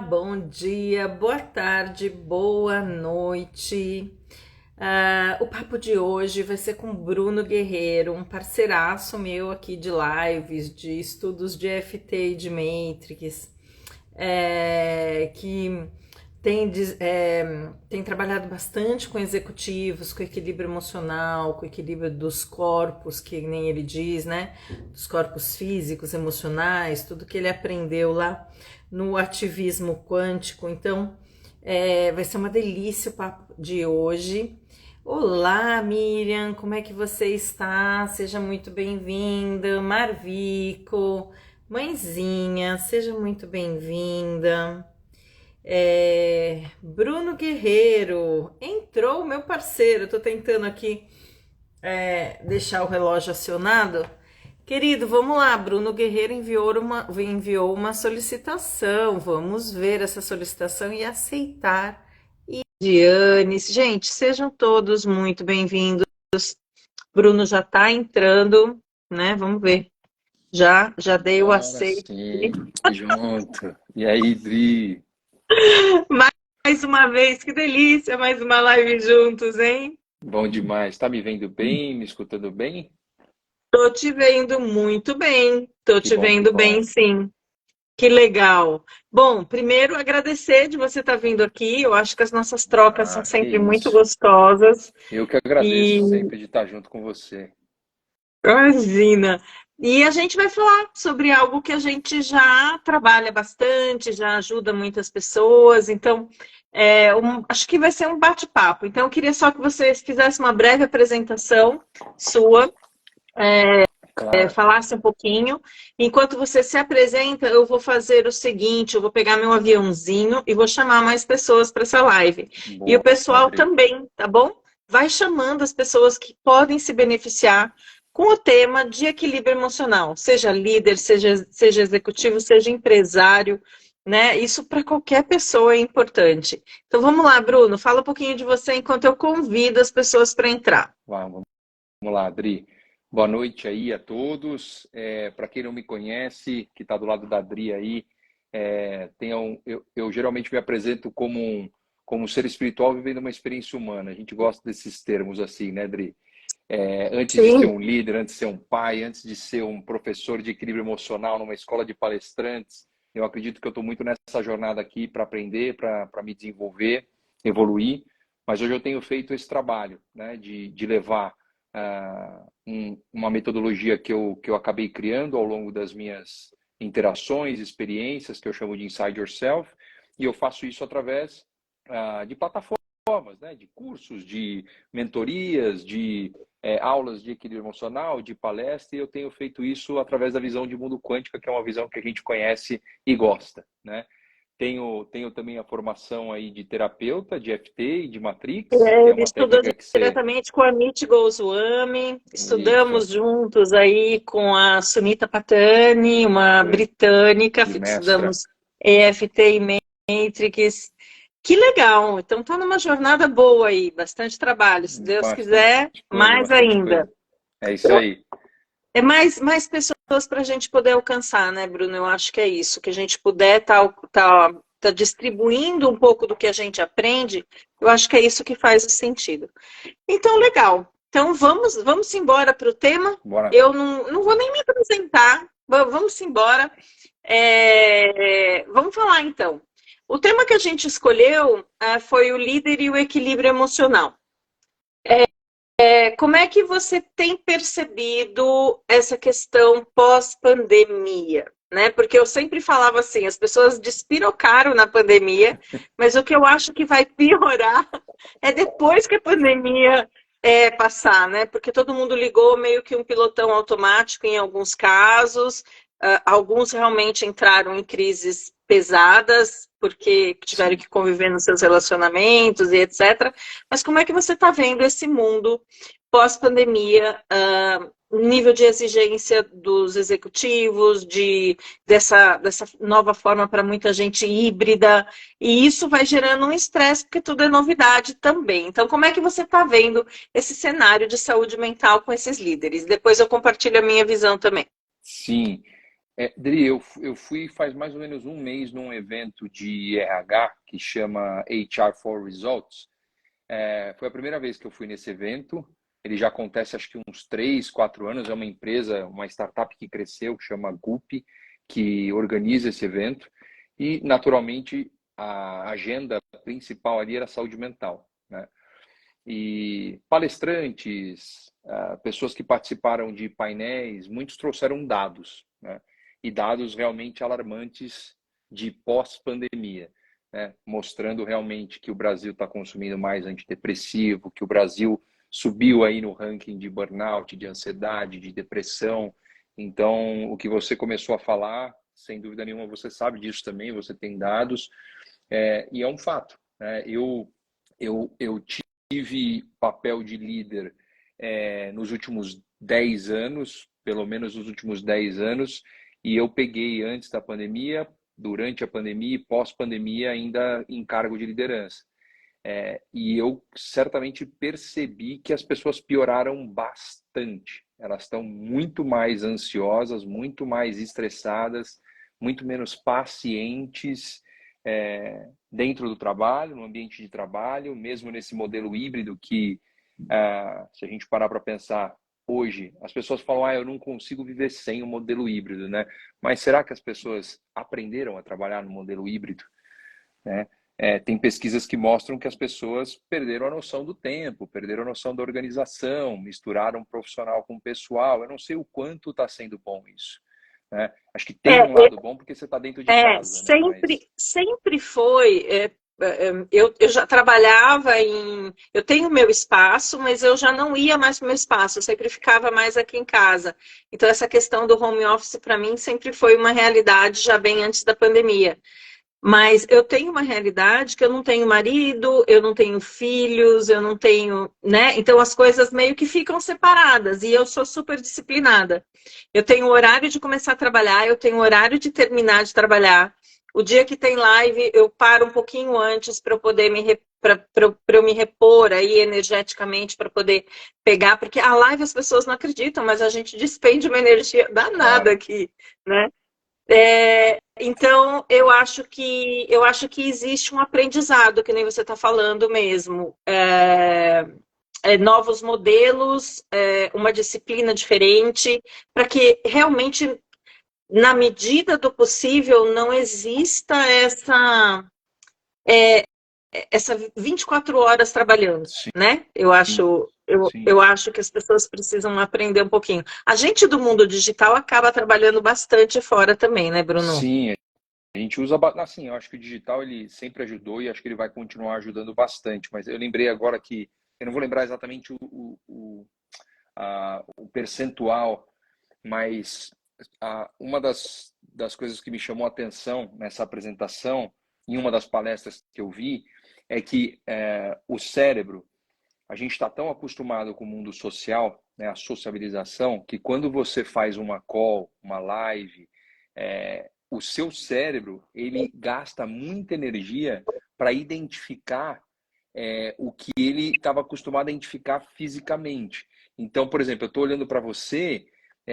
Bom dia, boa tarde, boa noite. O papo de hoje vai ser com Bruno Guerreiro, um parceiraço meu aqui de lives, de estudos de FT e de Matrix, que tem trabalhado bastante com executivos, com equilíbrio emocional, com equilíbrio dos corpos, que nem ele diz, né? Dos corpos físicos, emocionais, tudo que ele aprendeu lá no ativismo quântico. Então, vai ser uma delícia o papo de hoje. Olá, Miriam, como é que você está? Seja muito bem-vinda. Marvico, mãezinha, seja muito bem-vinda. Bruno Guerreiro, entrou meu parceiro. Tô tentando aqui deixar o relógio acionado. Querido, vamos lá. Bruno Guerreiro enviou uma solicitação. Vamos ver essa solicitação e aceitar. E Diane, gente, sejam todos muito bem-vindos. Bruno já está entrando, né? Vamos ver. Já dei o Agora aceite. sim, junto. E aí, Dri? Mais uma vez, que delícia, mais uma live juntos, hein? Bom demais. Tá me vendo bem? Me escutando bem? Tô te vendo muito bem, tô Que te bom, que vendo bem, bom. sim. Que legal. Bom, primeiro agradecer de você estar vindo aqui. Eu acho que as nossas trocas são Que sempre muito isso. gostosas. Eu que E agradeço sempre de estar junto com você. imagina. E a gente vai falar sobre algo que a gente já trabalha bastante, já ajuda muitas pessoas. Então, acho que vai ser um bate-papo. Então, eu queria só que você fizesse uma breve apresentação sua, Claro. falasse um pouquinho. Enquanto você se apresenta, eu vou fazer o seguinte: eu vou pegar meu aviãozinho e vou chamar mais pessoas para essa live. E o Boa, pessoal Dri. também, tá bom? Vai chamando as pessoas que podem se beneficiar com o tema de equilíbrio emocional, seja líder, seja executivo, seja empresário, né? Isso para qualquer pessoa é importante. Então vamos lá, Bruno, fala um pouquinho de você enquanto eu convido as pessoas para entrar. Vamos lá, Dri. Boa noite aí a todos. Para quem não me conhece, que está do lado da Dri aí, eu geralmente me apresento como um ser espiritual vivendo uma experiência humana. A gente gosta desses termos assim, né, Dri? Antes de ser Sim. um líder, antes de ser um pai, antes de ser um professor de equilíbrio emocional numa escola de palestrantes, eu acredito que eu estou muito nessa jornada aqui para aprender, para me desenvolver, evoluir. Mas hoje eu tenho feito esse trabalho, né, de levar uma metodologia que eu acabei criando ao longo das minhas interações, experiências, que eu chamo de Inside Yourself, e eu faço isso através de plataformas, né, de cursos, de mentorias, de aulas de equilíbrio emocional, de palestra, e eu tenho feito isso através da visão de mundo quântica, que é uma visão que a gente conhece e gosta, né? Tenho também a formação aí de terapeuta, de FT e de Matrix, que é uma Estudou técnica que você... diretamente com a Amit Goswami, estudamos Isso, juntos aí com a Sunita Patani, uma britânica, de mestra. estudamos EFT e Matrix. Que legal! Então tá numa jornada boa aí, bastante trabalho. Se Deus Bastante quiser, coisa, mais bastante ainda. coisa. É isso aí. É mais pessoas para a gente poder alcançar, né, Bruno? Eu acho que é isso, que a gente puder tá distribuindo um pouco do que a gente aprende, eu acho que é isso que faz sentido. Então, legal. Então, vamos embora para o tema. Bora. Eu não vou nem me apresentar. Vamos embora. Vamos falar, então. O tema que a gente escolheu foi o líder e o equilíbrio emocional. Como é que você tem percebido essa questão pós-pandemia? Né? Porque eu sempre falava assim, as pessoas despirocaram na pandemia, mas o que eu acho que vai piorar é depois que a pandemia passar, né? Porque todo mundo ligou meio que um pilotão automático em alguns casos, alguns realmente entraram em crises pesadas, porque tiveram Sim. que conviver nos seus relacionamentos e etc. Mas como é que você está vendo esse mundo pós-pandemia, nível de exigência dos executivos, dessa nova forma para muita gente híbrida, e isso vai gerando um estresse, porque tudo é novidade também. Então, como é que você está vendo esse cenário de saúde mental com esses líderes? Depois eu compartilho a minha visão também. Sim. Dri, eu fui faz mais ou menos um mês num evento de RH que chama HR for Results. Foi a primeira vez que eu fui nesse evento. Ele já acontece acho que uns 3, 4 anos. É uma empresa, uma startup que cresceu, que chama Gup, que organiza esse evento. E, naturalmente, a agenda principal ali era saúde mental, né? E palestrantes, pessoas que participaram de painéis, muitos trouxeram dados, né? E dados realmente alarmantes de pós-pandemia, né? Mostrando realmente que o Brasil está consumindo mais antidepressivo, que o Brasil subiu aí no ranking de burnout, de ansiedade, de depressão. Então, o que você começou a falar, sem dúvida nenhuma, você sabe disso também, você tem dados, e é um fato, né? Eu tive papel de líder nos últimos 10 anos, pelo menos nos últimos 10 anos, e eu peguei antes da pandemia, durante a pandemia e pós-pandemia ainda em cargo de liderança. E eu certamente percebi que as pessoas pioraram bastante. Elas estão muito mais ansiosas, muito mais estressadas, muito menos pacientes dentro do trabalho, no ambiente de trabalho, mesmo nesse modelo híbrido que, se a gente parar para pensar hoje, as pessoas falam, eu não consigo viver sem o modelo híbrido, né? Mas será que as pessoas aprenderam a trabalhar no modelo híbrido, né? Tem pesquisas que mostram que as pessoas perderam a noção do tempo, perderam a noção da organização, misturaram profissional com pessoal. Eu não sei o quanto está sendo bom isso, né? Acho que tem um lado bom porque você está dentro de casa, né? Mas Sempre foi. Eu já trabalhava em. Eu tenho meu espaço, mas eu já não ia mais para o meu espaço, eu sempre ficava mais aqui em casa. Então, essa questão do home office, para mim, sempre foi uma realidade já bem antes da pandemia. Mas eu tenho uma realidade que eu não tenho marido, eu não tenho filhos, eu não tenho, né? Então as coisas meio que ficam separadas e eu sou super disciplinada. Eu tenho horário de começar a trabalhar, eu tenho horário de terminar de trabalhar. O dia que tem live, eu paro um pouquinho antes para eu poder para eu me repor aí energeticamente para poder pegar, porque a live as pessoas não acreditam, mas a gente despende uma energia danada claro, aqui, né? Então, eu acho que existe um aprendizado, que nem você está falando mesmo. Novos modelos, uma disciplina diferente, para que realmente, na medida do possível, não exista essa 24 horas trabalhando, sim, né? sim. Eu acho que as pessoas precisam aprender um pouquinho. A gente do mundo digital acaba trabalhando bastante fora também, né, Bruno? Sim, a gente usa, assim, eu acho que o digital ele sempre ajudou e acho que ele vai continuar ajudando bastante, mas eu lembrei agora que, eu não vou lembrar exatamente o percentual, mas uma das coisas que me chamou a atenção nessa apresentação, em uma das palestras que eu vi, é que o cérebro, a gente está tão acostumado com o mundo social, né, a sociabilização, que quando você faz uma call, uma live, o seu cérebro ele gasta muita energia para identificar o que ele estava acostumado a identificar fisicamente. Então, por exemplo, eu estou olhando para você,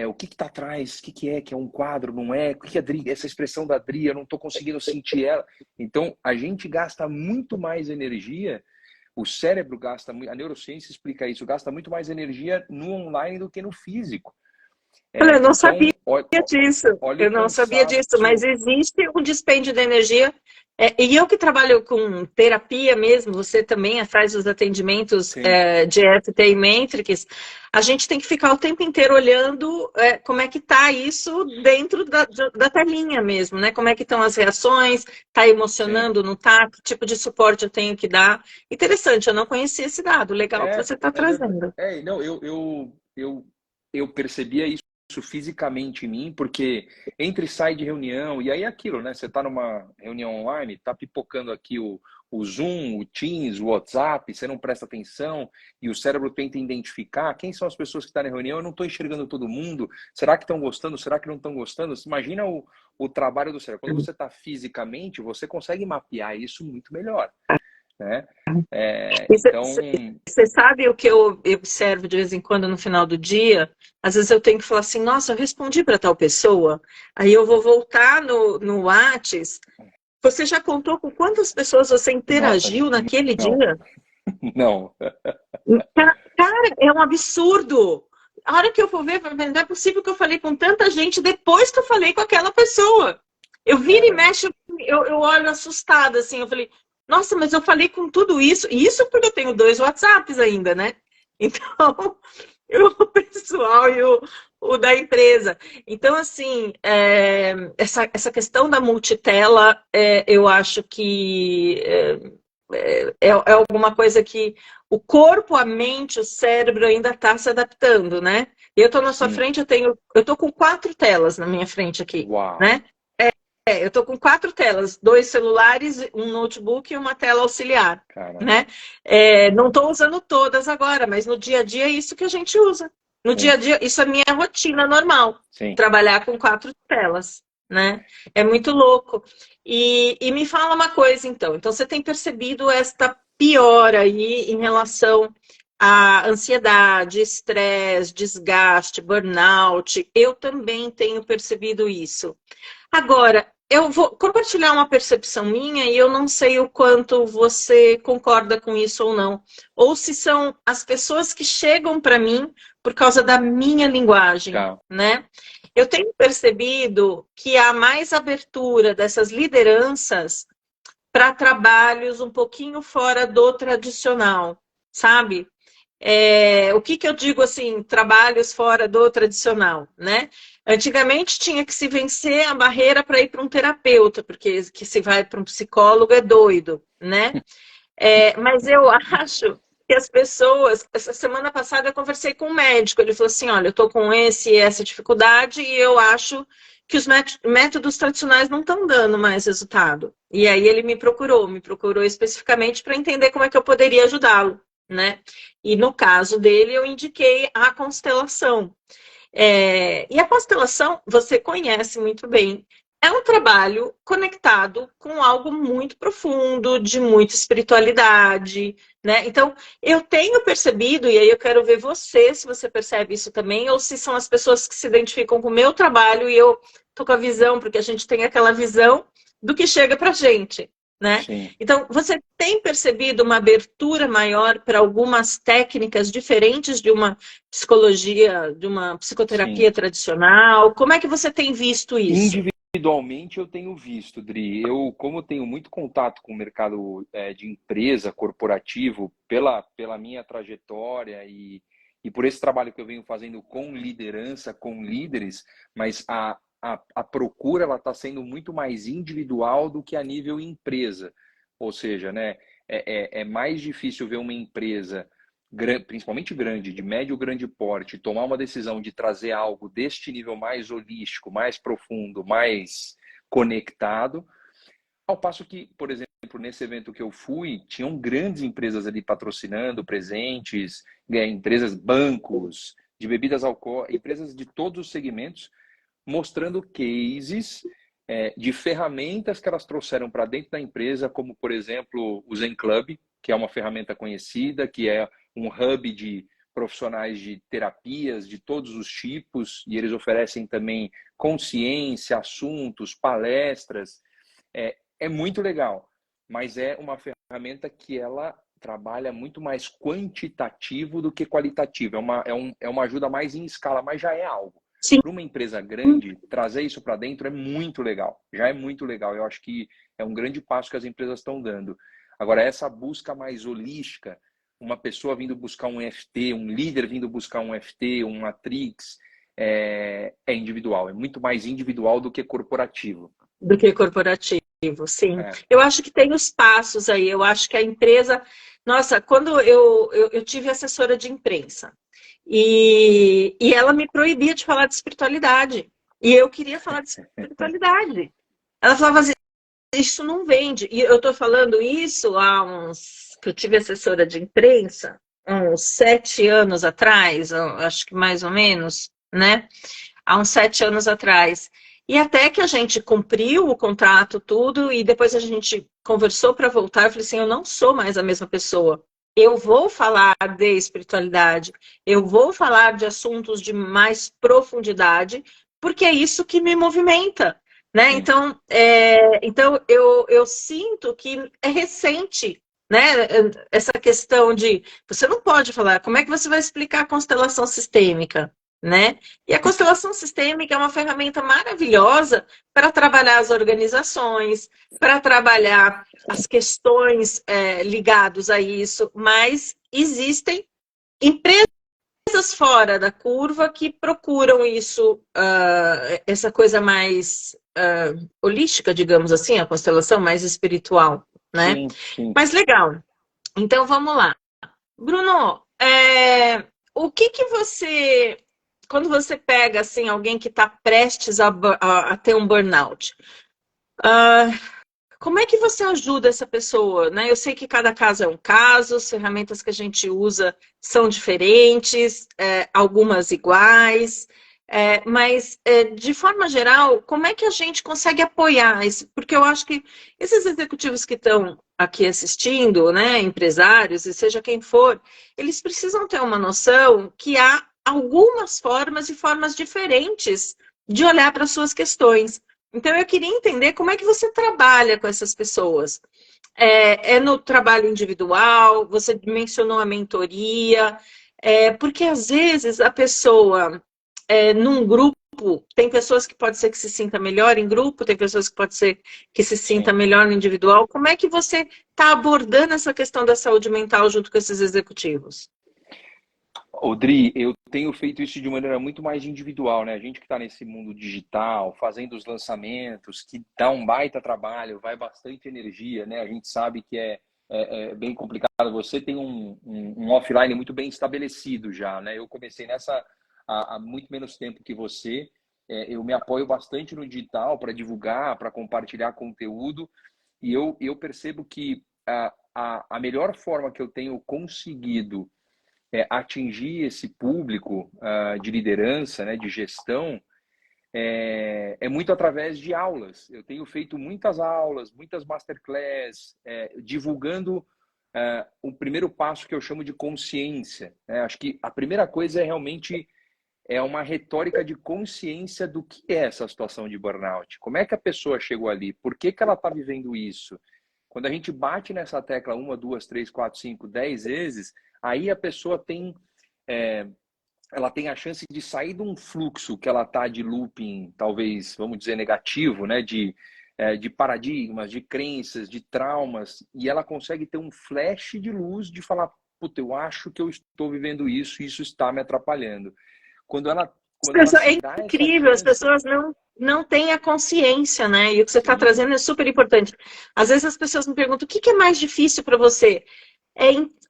o que está atrás, o que é? Que é um quadro, não é? O que é Adri? Essa expressão da Adri, eu não estou conseguindo sentir ela. Então, a gente gasta muito mais energia, o cérebro gasta, a neurociência explica isso, gasta muito mais energia no online do que no físico. Eu não sabia Então, olha, disso, olha o eu não sabia cansaço. disso, mas existe um dispêndio de energia. E eu que trabalho com terapia mesmo, você também faz os atendimentos Sim, de EFT e Matrix, a gente tem que ficar o tempo inteiro olhando como é que está isso dentro da telinha mesmo, né? Como é que estão as reações, está sim. emocionando, não está? Que tipo de suporte eu tenho que dar? Interessante, eu não conhecia esse dado, legal que você está É verdade. trazendo. Não, eu percebia isso fisicamente em mim, porque entre e sai de reunião, e aí é aquilo, né? Você está numa reunião online, está pipocando aqui o Zoom, o Teams, o WhatsApp, você não presta atenção e o cérebro tenta identificar quem são as pessoas que estão na reunião. Eu não estou enxergando todo mundo. Será que estão gostando? Será que não estão gostando? Imagina o trabalho do cérebro. Quando você está fisicamente, você consegue mapear isso muito melhor, né? E Então, você sabe o que eu observo de vez em quando no final do dia? Às vezes eu tenho que falar assim, nossa, eu respondi para tal pessoa, aí eu vou voltar no Whats. Você já contou com quantas pessoas você nossa, interagiu naquele não, dia? não, Cara, é um absurdo. A hora que eu for ver, não é possível que eu falei com tanta gente depois que eu falei com aquela pessoa. Eu viro e caramba, mexo, eu olho assustada, assim, eu falei, nossa, mas eu falei com tudo isso, e isso porque eu tenho 2 WhatsApps ainda, né? Então, o pessoal e o da empresa. Então, assim, essa questão da multitela, eu acho que é alguma coisa que o corpo, a mente, o cérebro ainda está se adaptando, né? Eu estou na sua sim, frente, eu estou com 4 telas na minha frente aqui, uau, né? Eu estou com 4 telas, 2 celulares, um notebook e uma tela auxiliar, caramba, né? Não estou usando todas agora, mas no dia a dia é isso que a gente usa. No dia sim, a dia, isso é a minha rotina normal, sim, trabalhar com 4 telas, né? É muito louco. E me fala uma coisa, então. Então, você tem percebido esta piora aí em relação à ansiedade, estresse, desgaste, burnout? Eu também tenho percebido isso. Agora, eu vou compartilhar uma percepção minha e eu não sei o quanto você concorda com isso ou não. Ou se são as pessoas que chegam para mim por causa da minha linguagem, tá, né? Eu tenho percebido que há mais abertura dessas lideranças para trabalhos um pouquinho fora do tradicional, sabe? O que eu digo assim, trabalhos fora do tradicional, né? Antigamente tinha que se vencer a barreira para ir para um terapeuta, porque que se vai para um psicólogo é doido, né? Mas eu acho que as pessoas. Essa semana passada eu conversei com um médico, ele falou assim: olha, eu estou com essa dificuldade e eu acho que os métodos tradicionais não estão dando mais resultado. E aí ele me procurou especificamente para entender como é que eu poderia ajudá-lo, né? E no caso dele, eu indiquei a constelação. E a constelação, você conhece muito bem, é um trabalho conectado com algo muito profundo, de muita espiritualidade, né? Então, eu tenho percebido, e aí eu quero ver você, se você percebe isso também, ou se são as pessoas que se identificam com o meu trabalho e eu tô com a visão, porque a gente tem aquela visão do que chega pra gente, né? sim, Então, você tem percebido uma abertura maior para algumas técnicas diferentes de uma psicologia, de uma sim. psicoterapia tradicional? Como é que você tem visto isso? Individualmente eu tenho visto, Dri. Eu, como tenho muito contato com o mercado de empresa, corporativo, pela minha trajetória e por esse trabalho que eu venho fazendo com liderança, com líderes, mas a procura ela está sendo muito mais individual do que a nível empresa. Ou seja, né, é mais difícil ver uma empresa principalmente grande, de médio ou grande porte, tomar uma decisão de trazer algo deste nível mais holístico, mais profundo, mais conectado, ao passo que, por exemplo, nesse evento que eu fui, tinham grandes empresas ali patrocinando, presentes, empresas, bancos, de bebidas alcoólicas, empresas de todos os segmentos, mostrando cases de ferramentas que elas trouxeram para dentro da empresa, como, por exemplo, o Zen Club, que é uma ferramenta conhecida, que é um hub de profissionais de terapias de todos os tipos, e eles oferecem também consciência, assuntos, palestras. É muito legal, mas é uma ferramenta que ela trabalha muito mais quantitativo do que qualitativo. É uma ajuda mais em escala, mas já é algo. Sim, Para uma empresa grande, trazer isso para dentro é muito legal. Já é muito legal. Eu acho que é um grande passo que as empresas estão dando. Agora, essa busca mais holística, uma pessoa vindo buscar um FT, um líder vindo buscar um FT, um Matrix, é individual. É muito mais individual do que corporativo. do que corporativo, sim. É, Eu acho que tem os passos aí. Eu acho que a empresa. Nossa, quando eu tive assessora de imprensa e ela me proibia de falar de espiritualidade. E eu queria falar de espiritualidade. Ela falava assim, isso não vende. E eu estou falando isso há uns. Que eu tive assessora de imprensa, uns 7 anos atrás, acho que mais ou menos, né? Há uns 7 anos atrás. E até que a gente cumpriu o contrato, tudo, e depois a gente conversou para voltar, eu falei assim, eu não sou mais a mesma pessoa. Eu vou falar de espiritualidade, eu vou falar de assuntos de mais profundidade, porque é isso que me movimenta, né? Sim. Então eu sinto que é recente, né? Essa questão de você não pode falar, como é que você vai explicar a constelação sistêmica, né? E a constelação sistêmica é uma ferramenta maravilhosa para trabalhar as organizações, para trabalhar as questões ligadas a isso, mas existem empresas fora da curva que procuram isso, essa coisa mais holística, digamos assim, a constelação mais espiritual, né? Sim, sim. Mas legal. Então vamos lá. Bruno, o que você, quando você pega assim alguém que está prestes a ter um burnout, como é que você ajuda essa pessoa, né? Eu sei que cada caso é um caso, as ferramentas que a gente usa são diferentes, algumas iguais, mas de forma geral, como é que a gente consegue apoiar isso? Porque eu acho que esses executivos que estão aqui assistindo, né, empresários, e seja quem for, eles precisam ter uma noção que há algumas formas e formas diferentes de olhar para as suas questões. Então, eu queria entender como é que você trabalha com essas pessoas. É no trabalho individual? Você mencionou a mentoria? Porque às vezes a pessoa, num grupo, tem pessoas que pode ser que se sinta melhor em grupo, tem pessoas que pode ser que se sinta Sim. melhor no individual. Como é que você está abordando essa questão da saúde mental junto com esses executivos? Odri, eu tenho feito isso de maneira muito mais individual, né? A gente que está nesse mundo digital, fazendo os lançamentos, que dá um baita trabalho, vai bastante energia, né? A gente sabe que é bem complicado. Você tem um offline muito bem estabelecido já, né? Eu comecei nessa há muito menos tempo que você. Eu me apoio bastante no digital para divulgar, para compartilhar conteúdo, e eu percebo que a melhor forma que eu tenho conseguido atingir esse público de liderança, né, de gestão, é muito através de aulas. Eu tenho feito muitas aulas, muitas masterclass, divulgando o primeiro passo que eu chamo de consciência. Acho que a primeira coisa é realmente uma retórica de consciência do que é essa situação de burnout. Como é que a pessoa chegou ali? Por que ela está vivendo isso? Quando a gente bate nessa tecla 1, 2, 3, 4, 5, 10 vezes, aí a pessoa tem ela tem a chance de sair de um fluxo que ela está de looping, talvez, vamos dizer, negativo, né? De paradigmas, de crenças, de traumas, e ela consegue ter um flash de luz de falar, puta, eu acho que eu estou vivendo isso e isso está me atrapalhando. Quando ela É se dá essa incrível, as chance... pessoas não têm a consciência, né? E o que você está Sim, trazendo é super importante. Às vezes as pessoas me perguntam, o que é mais difícil para você?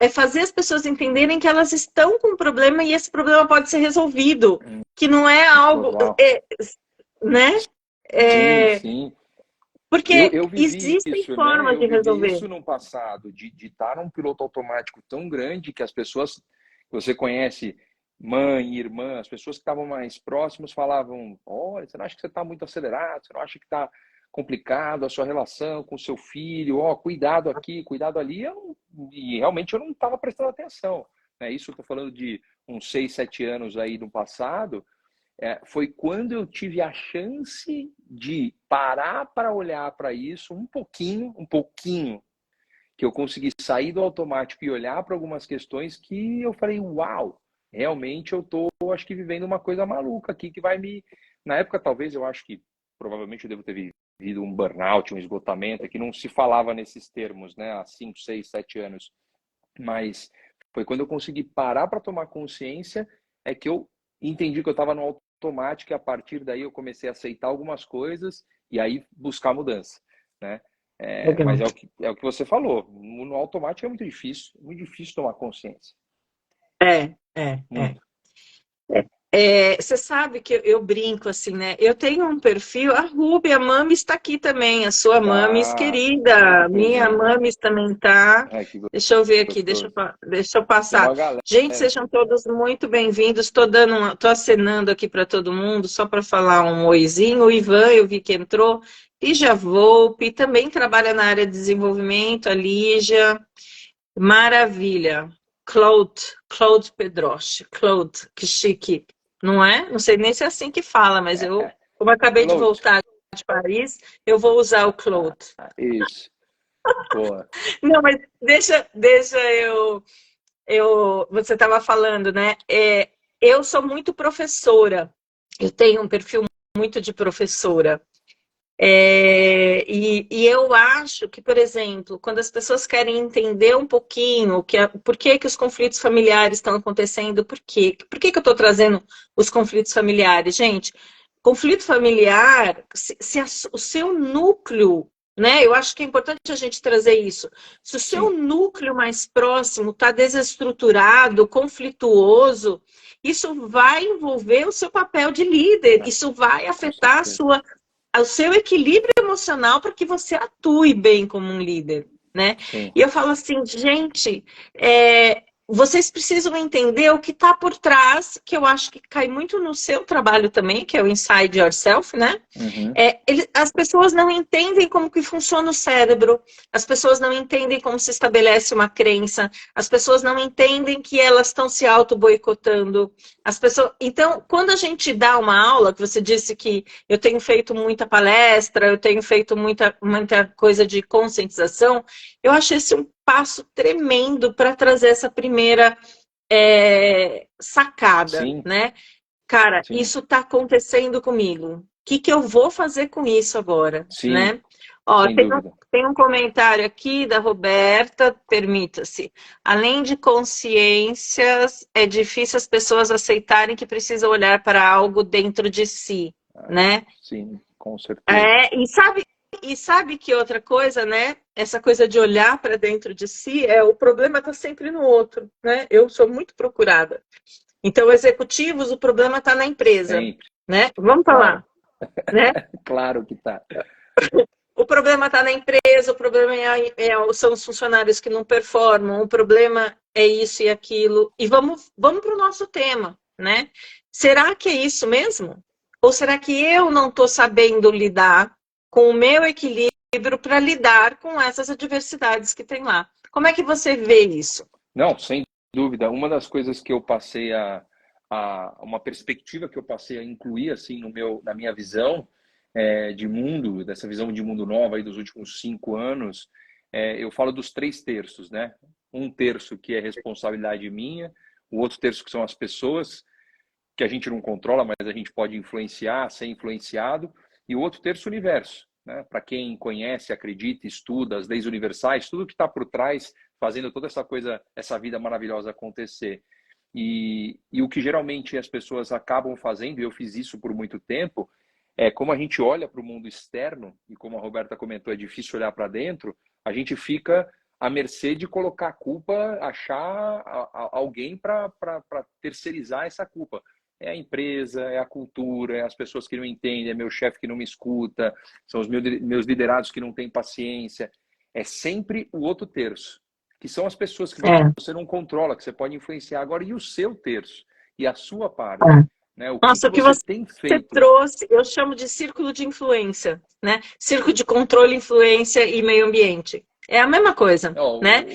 É fazer as pessoas entenderem que elas estão com um problema e esse problema pode ser resolvido, que não é algo, total. né? Sim, É, sim. porque Eu vivi existem isso, né? formas Eu de vivi resolver. isso no passado, de estar num piloto automático tão grande que as pessoas que você conhece, mãe, irmã, as pessoas que estavam mais próximas falavam: olha, você não acha que você está muito acelerado? Você não acha que está complicado a sua relação com o seu filho? Ó, cuidado aqui, cuidado ali. E realmente eu não estava prestando atenção. Né? Isso eu estou falando de uns 6, 7 anos aí no passado. Foi quando eu tive a chance de parar para olhar para isso um pouquinho, que eu consegui sair do automático e olhar para algumas questões que eu falei, uau, realmente eu tô, acho que vivendo uma coisa maluca aqui que vai me... Na época, talvez, eu acho que provavelmente eu devo ter vivido um burnout, um esgotamento, que não se falava nesses termos, né, há 5, 6, 7 anos. Mas foi quando eu consegui parar para tomar consciência que eu entendi que eu estava no automático e a partir daí eu comecei a aceitar algumas coisas e aí buscar mudança, né? Mas Legal. é o que você falou. No automático é muito difícil tomar consciência. É, é, é. Muito. Você sabe que eu brinco assim, né? Eu tenho um perfil, a Ruby, a Mamis está aqui também, a sua Mamis Tá querida, sempre minha presente. Mamis também tá. Ai, que Deixa eu ver aqui, gostoso. deixa eu Tem uma passar. galera Gente, sejam aqui. todos muito bem-vindos. Tô acenando aqui para todo mundo, só para falar um oizinho. O Ivan, eu vi que entrou. Lígia Volpe, também trabalha na área de desenvolvimento, a Lígia. Maravilha. Claude Pedroche. Claude, que chique. Não é? Não sei nem se é assim que fala, mas como eu acabei de Float. voltar de Paris, eu vou usar o Claude. Isso. Boa. Não, mas deixa você estava falando, né? Eu sou muito professora. Eu tenho um perfil muito de professora. E eu acho que, por exemplo, quando as pessoas querem entender um pouquinho por que os conflitos familiares estão acontecendo, por que eu estou trazendo os conflitos familiares? Gente, conflito familiar, o seu núcleo, né? Eu acho que é importante a gente trazer isso. Se o seu Sim. núcleo mais próximo está desestruturado, conflituoso, isso vai envolver o seu papel de líder, isso vai afetar o seu equilíbrio emocional para que você atue bem como um líder, né? Sim. E eu falo assim, gente, vocês precisam entender o que está por trás, que eu acho que cai muito no seu trabalho também, que é o Inside Yourself, né? Uhum. As pessoas não entendem como que funciona o cérebro, as pessoas não entendem como se estabelece uma crença, as pessoas não entendem que elas estão se auto-boicotando. Então, quando a gente dá uma aula, que você disse que eu tenho feito muita palestra, eu tenho feito muita coisa de conscientização, eu acho esse um passo tremendo para trazer essa primeira sacada, Sim. né? Cara, Sim. isso está acontecendo comigo. O que eu vou fazer com isso agora, Sim. né? Ó, Sem dúvida. tem um comentário aqui da Roberta, permita-se. Além de consciências, é difícil as pessoas aceitarem que precisam olhar para algo dentro de si, né? Sim, com certeza. E sabe que outra coisa, né? Essa coisa de olhar para dentro de si, o problema está sempre no outro, né? Eu sou muito procurada. Então, executivos, o problema está na empresa, Sempre. né? Vamos falar, né? Claro que tá. O problema está na empresa, o problema são os funcionários que não performam, o problema é isso e aquilo. E vamos para o nosso tema, né? Será que é isso mesmo? Ou será que eu não estou sabendo lidar com o meu equilíbrio para lidar com essas adversidades que tem lá? Como é que você vê isso? Não, sem dúvida. Uma das coisas que eu passei uma perspectiva que eu passei a incluir assim na minha visão de mundo, dessa visão de mundo nova aí dos últimos 5 anos, eu falo dos 3 terços, né? Um terço que é responsabilidade minha, o outro terço que são as pessoas, que a gente não controla, mas a gente pode influenciar, ser influenciado, e o outro terço, o universo, né? Para quem conhece, acredita, estuda as leis universais, tudo que está por trás, fazendo toda essa coisa, essa vida maravilhosa acontecer. E o que geralmente as pessoas acabam fazendo, e eu fiz isso por muito tempo, como a gente olha para o mundo externo, e como a Roberta comentou, é difícil olhar para dentro, a gente fica à mercê de colocar a culpa, achar alguém para terceirizar essa culpa. É a empresa, é a cultura, é as pessoas que não entendem, é meu chefe que não me escuta, são os meus liderados que não têm paciência. É sempre o outro terço, que são as pessoas que você não controla, que você pode influenciar agora, e o seu terço, e a sua parte. Né? Nossa, o que você tem feito? Você trouxe, eu chamo de círculo de influência, né? Círculo de controle, influência e meio ambiente. É a mesma coisa, né?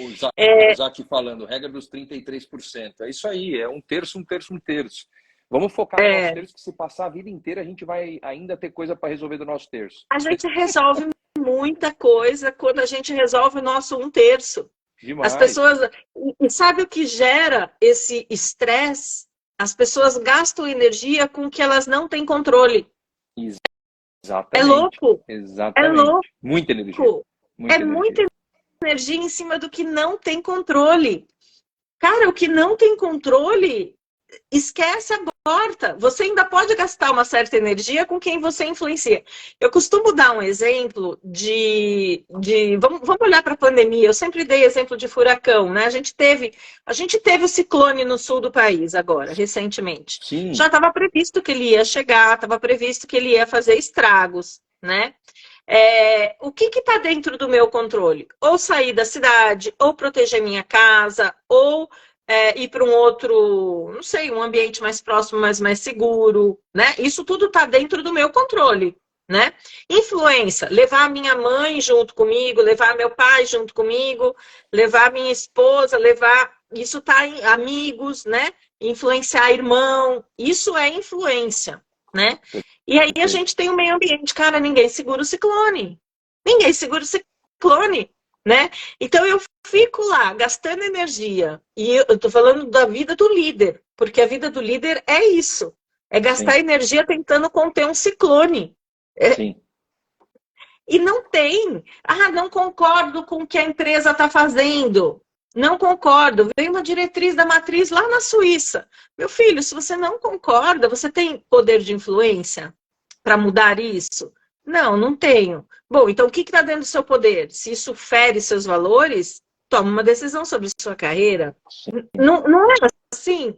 O Zaki falando, regra dos 33%. É isso aí, é um terço, um terço, um terço. Vamos focar no nosso terço, que se passar a vida inteira, a gente vai ainda ter coisa para resolver do nosso terço. A gente resolve muita coisa quando a gente resolve o nosso um terço. Demais. As pessoas... E sabe o que gera esse estresse? As pessoas gastam energia com o que elas não têm controle. Exatamente. É louco. Exatamente. É louco. Muita energia. Muita energia em cima do que não tem controle. Cara, o que não tem controle, esquece importa. Você ainda pode gastar uma certa energia com quem você influencia. Eu costumo dar um exemplo vamos olhar para a pandemia. Eu sempre dei exemplo de furacão, né? A gente teve o ciclone no sul do país agora, recentemente. Sim, Já estava previsto que ele ia chegar, estava previsto que ele ia fazer estragos, né? O que está dentro do meu controle? Ou sair da cidade, ou proteger minha casa, ou ir para um outro, não sei, um ambiente mais próximo, mas mais seguro, né? Isso tudo está dentro do meu controle, né? Influência, levar a minha mãe junto comigo, levar meu pai junto comigo, levar minha esposa, isso está em amigos, né? Influenciar irmão, isso é influência, né? E aí a gente tem o meio ambiente, cara, ninguém segura o ciclone. Ninguém segura o ciclone, né? Então eu fico lá gastando energia. E eu tô falando da vida do líder, porque a vida do líder é isso. É gastar sim, energia tentando conter um ciclone. sim. E não tem. Ah, não concordo com o que a empresa está fazendo. Não concordo. Veio uma diretriz da matriz lá na Suíça. Meu filho, se você não concorda, você tem poder de influência para mudar isso? Não, não tenho. Bom, então o que está dentro do seu poder? Se isso fere seus valores, toma uma decisão sobre sua carreira. Não, não é assim?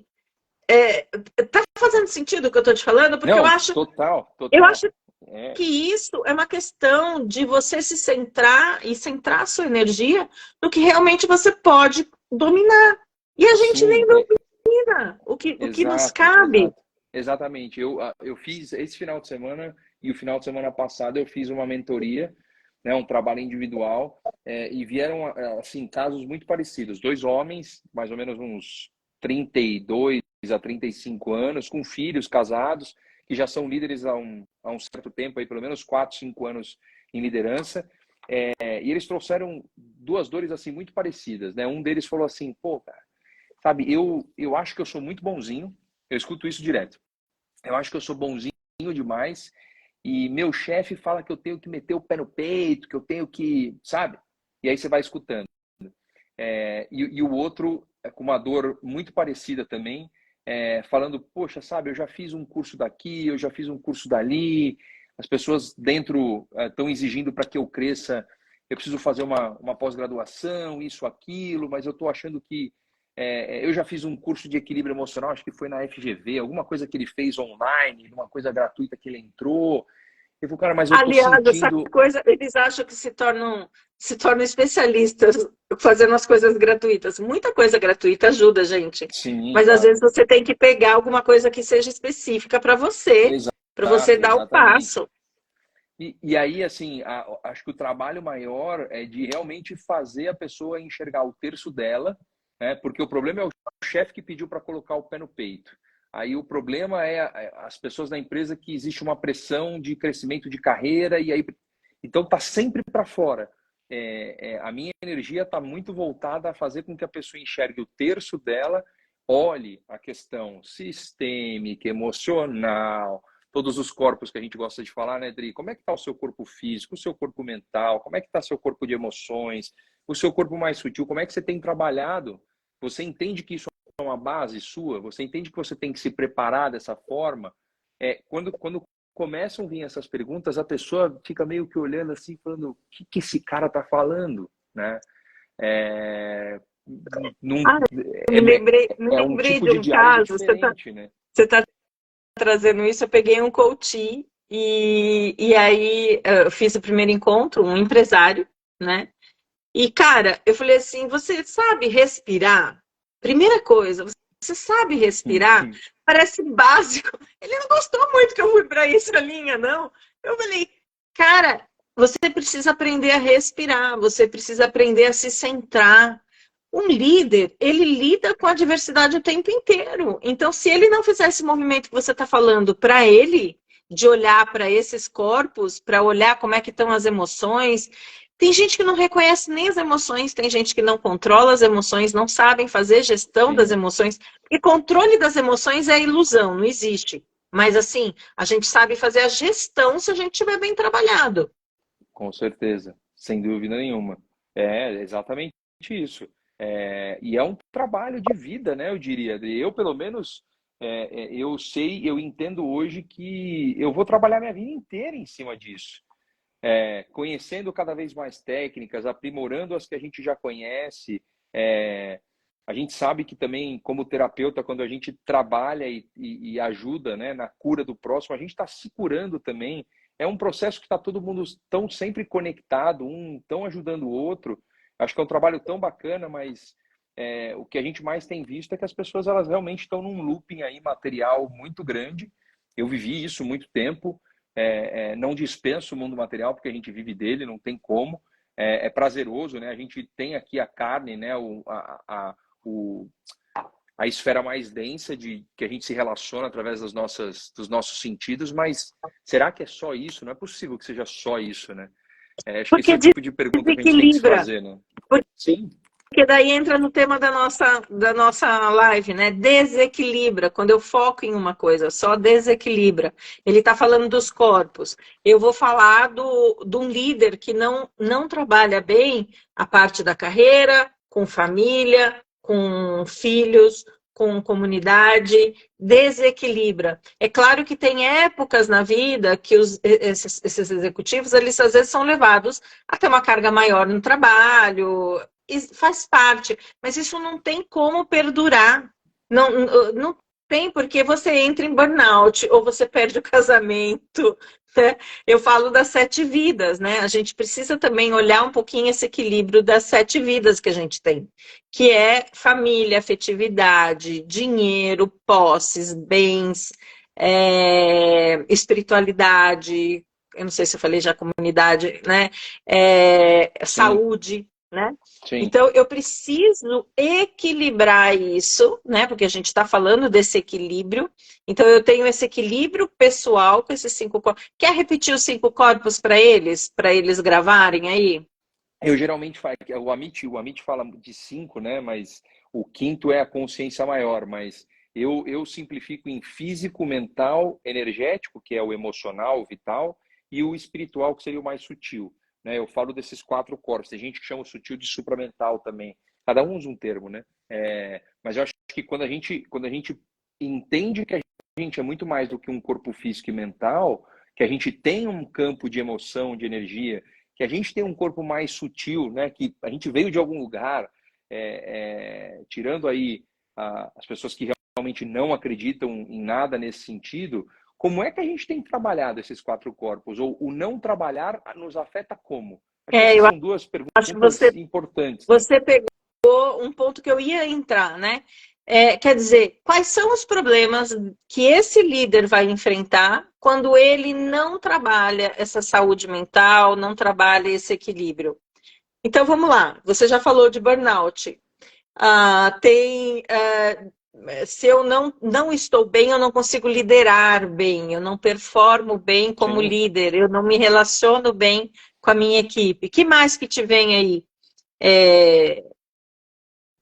Tá fazendo sentido o que eu estou te falando? Porque Não, total, eu total. acho que isso é uma questão de você se centrar e centrar a sua energia no que realmente você pode dominar. E a gente nem Sim, domina o que nos exato, cabe. exato. Exatamente. Eu fiz esse final de semana e o final de semana passado eu fiz uma mentoria, né, um trabalho individual, e vieram assim casos muito parecidos. Dois homens, mais ou menos uns 32 a 35 anos, com filhos casados, que já são líderes há um certo tempo, aí, pelo menos 4, 5 anos em liderança. E eles trouxeram duas dores assim muito parecidas, né? Um deles falou assim, pô, cara, sabe, eu acho que eu sou muito bonzinho, eu escuto isso direto. Eu acho que eu sou bonzinho demais e meu chefe fala que eu tenho que meter o pé no peito, que eu tenho que, sabe? E aí você vai escutando. E o outro, com uma dor muito parecida também, falando, poxa, sabe, eu já fiz um curso daqui, eu já fiz um curso dali, as pessoas dentro estão exigindo para que eu cresça, eu preciso fazer uma pós-graduação, isso, aquilo, mas eu estou achando que eu já fiz um curso de equilíbrio emocional, acho que foi na FGV, alguma coisa que ele fez online, uma coisa gratuita que ele entrou. Eu falei, cara, mas eu tô Aliás, essa sentindo. coisa, eles acham que se tornam especialistas fazendo as coisas gratuitas. Muita coisa gratuita ajuda, gente. Sim, Mas às claro. vezes você tem que pegar alguma coisa que seja específica para você Exato, dar o exatamente. passo. E aí, assim, acho que o trabalho maior é de realmente fazer a pessoa enxergar o terço dela, né? Porque o problema é o chefe que pediu para colocar o pé no peito. Aí o problema é as pessoas da empresa que existe uma pressão de crescimento de carreira e aí então tá sempre para fora. A minha energia está muito voltada a fazer com que a pessoa enxergue o terço dela, olhe a questão sistêmica, emocional, todos os corpos que a gente gosta de falar, né, Dri? Como é que está o seu corpo físico, o seu corpo mental, como é que está seu corpo de emoções, o seu corpo mais sutil, como é que você tem trabalhado? Você entende que isso é uma base sua? Você entende que você tem que se preparar dessa forma? Quando começam a vir essas perguntas, a pessoa fica meio que olhando assim, falando, o que esse cara está falando? Né? Num, Ah, me é um lembrei tipo de de um diálogo caso, diferente, né? você tá trazendo isso, eu peguei um coach e aí eu fiz o primeiro encontro, um empresário, né? E, cara, eu falei assim, você sabe respirar? Primeira coisa, você sabe respirar? Parece básico. Ele não gostou muito que eu fui para essa linha, não. Eu falei, cara, você precisa aprender a respirar, você precisa aprender a se centrar. Um líder, ele lida com a diversidade o tempo inteiro. Então, se ele não fizer esse movimento que você está falando para ele, de olhar para esses corpos, para olhar como é que estão as emoções, tem gente que não reconhece nem as emoções, tem gente que não controla as emoções, não sabem fazer gestão das Sim, emoções. E controle das emoções é ilusão, não existe. Mas assim, a gente sabe fazer a gestão se a gente tiver bem trabalhado. com certeza, sem dúvida nenhuma. É exatamente isso. E é um trabalho de vida, né? Eu diria. Eu, pelo menos, eu sei, eu entendo hoje que eu vou trabalhar minha vida inteira em cima disso. Conhecendo cada vez mais técnicas, aprimorando as que a gente já conhece. A gente sabe que também, como terapeuta, quando a gente trabalha e ajuda, né, na cura do próximo, a gente está se curando também. É um processo que está todo mundo tão sempre conectado, um tão ajudando o outro. Acho que é um trabalho tão bacana, mas o que a gente mais tem visto é que as pessoas elas realmente estão num looping aí material muito grande. Eu vivi isso muito tempo. Não dispenso o mundo material, porque a gente vive dele, não tem como. É prazeroso, né? A gente tem aqui a carne, né? A esfera mais densa que a gente se relaciona através dos nossos sentidos, mas será que é só isso? Não é possível que seja só isso, né? Acho que esse é Porque o tipo de pergunta que a gente tem que se desequilibra. fazer, né? Porque Sim, daí entra no tema da nossa live, né? Desequilibra. Quando eu foco em uma coisa só, desequilibra. Ele está falando dos corpos. Eu vou falar de um líder que não trabalha bem a parte da carreira, com família, com filhos, com comunidade, desequilibra. É claro que tem épocas na vida que esses executivos, eles às vezes são levados a ter uma carga maior no trabalho, faz parte, mas isso não tem como perdurar. Não tem, porque você entra em burnout ou você perde o casamento. Né? Eu falo das 7 vidas, né? A gente precisa também olhar um pouquinho esse equilíbrio das 7 vidas que a gente tem, que é família, afetividade, dinheiro, posses, bens, espiritualidade. Eu não sei se eu falei já comunidade, né? sim, Saúde, né? sim. Então, eu preciso equilibrar isso, né? Porque a gente está falando desse equilíbrio. Então, eu tenho esse equilíbrio pessoal com esses 5 corpos. Quer repetir os 5 corpos para eles gravarem aí? Eu geralmente falo, o Amit fala de 5, né? Mas o quinto é a consciência maior, mas eu simplifico em físico, mental, energético, que é o emocional, o vital, e o espiritual, que seria o mais sutil. Né? Eu falo desses 4 corpos. Tem gente que chama o sutil de supramental também. Cada um usa um termo, né? Mas eu acho que quando a gente entende que a gente é muito mais do que um corpo físico e mental, que a gente tem um campo de emoção, de energia, que a gente tem um corpo mais sutil, né? Que a gente veio de algum lugar, tirando aí as pessoas que realmente não acreditam em nada nesse sentido, como é que a gente tem trabalhado esses 4 corpos? Ou o não trabalhar nos afeta como? Acho que essas Eu são 2 acho que perguntas importantes, né? você pegou um ponto que eu ia entrar, né? Quer dizer, quais são os problemas que esse líder vai enfrentar quando ele não trabalha essa saúde mental, não trabalha esse equilíbrio? Então, vamos lá. Você já falou de burnout. Se eu não estou bem, eu não consigo liderar bem, eu não performo bem como Sim. líder, eu não me relaciono bem com a minha equipe. Que mais que te vem aí?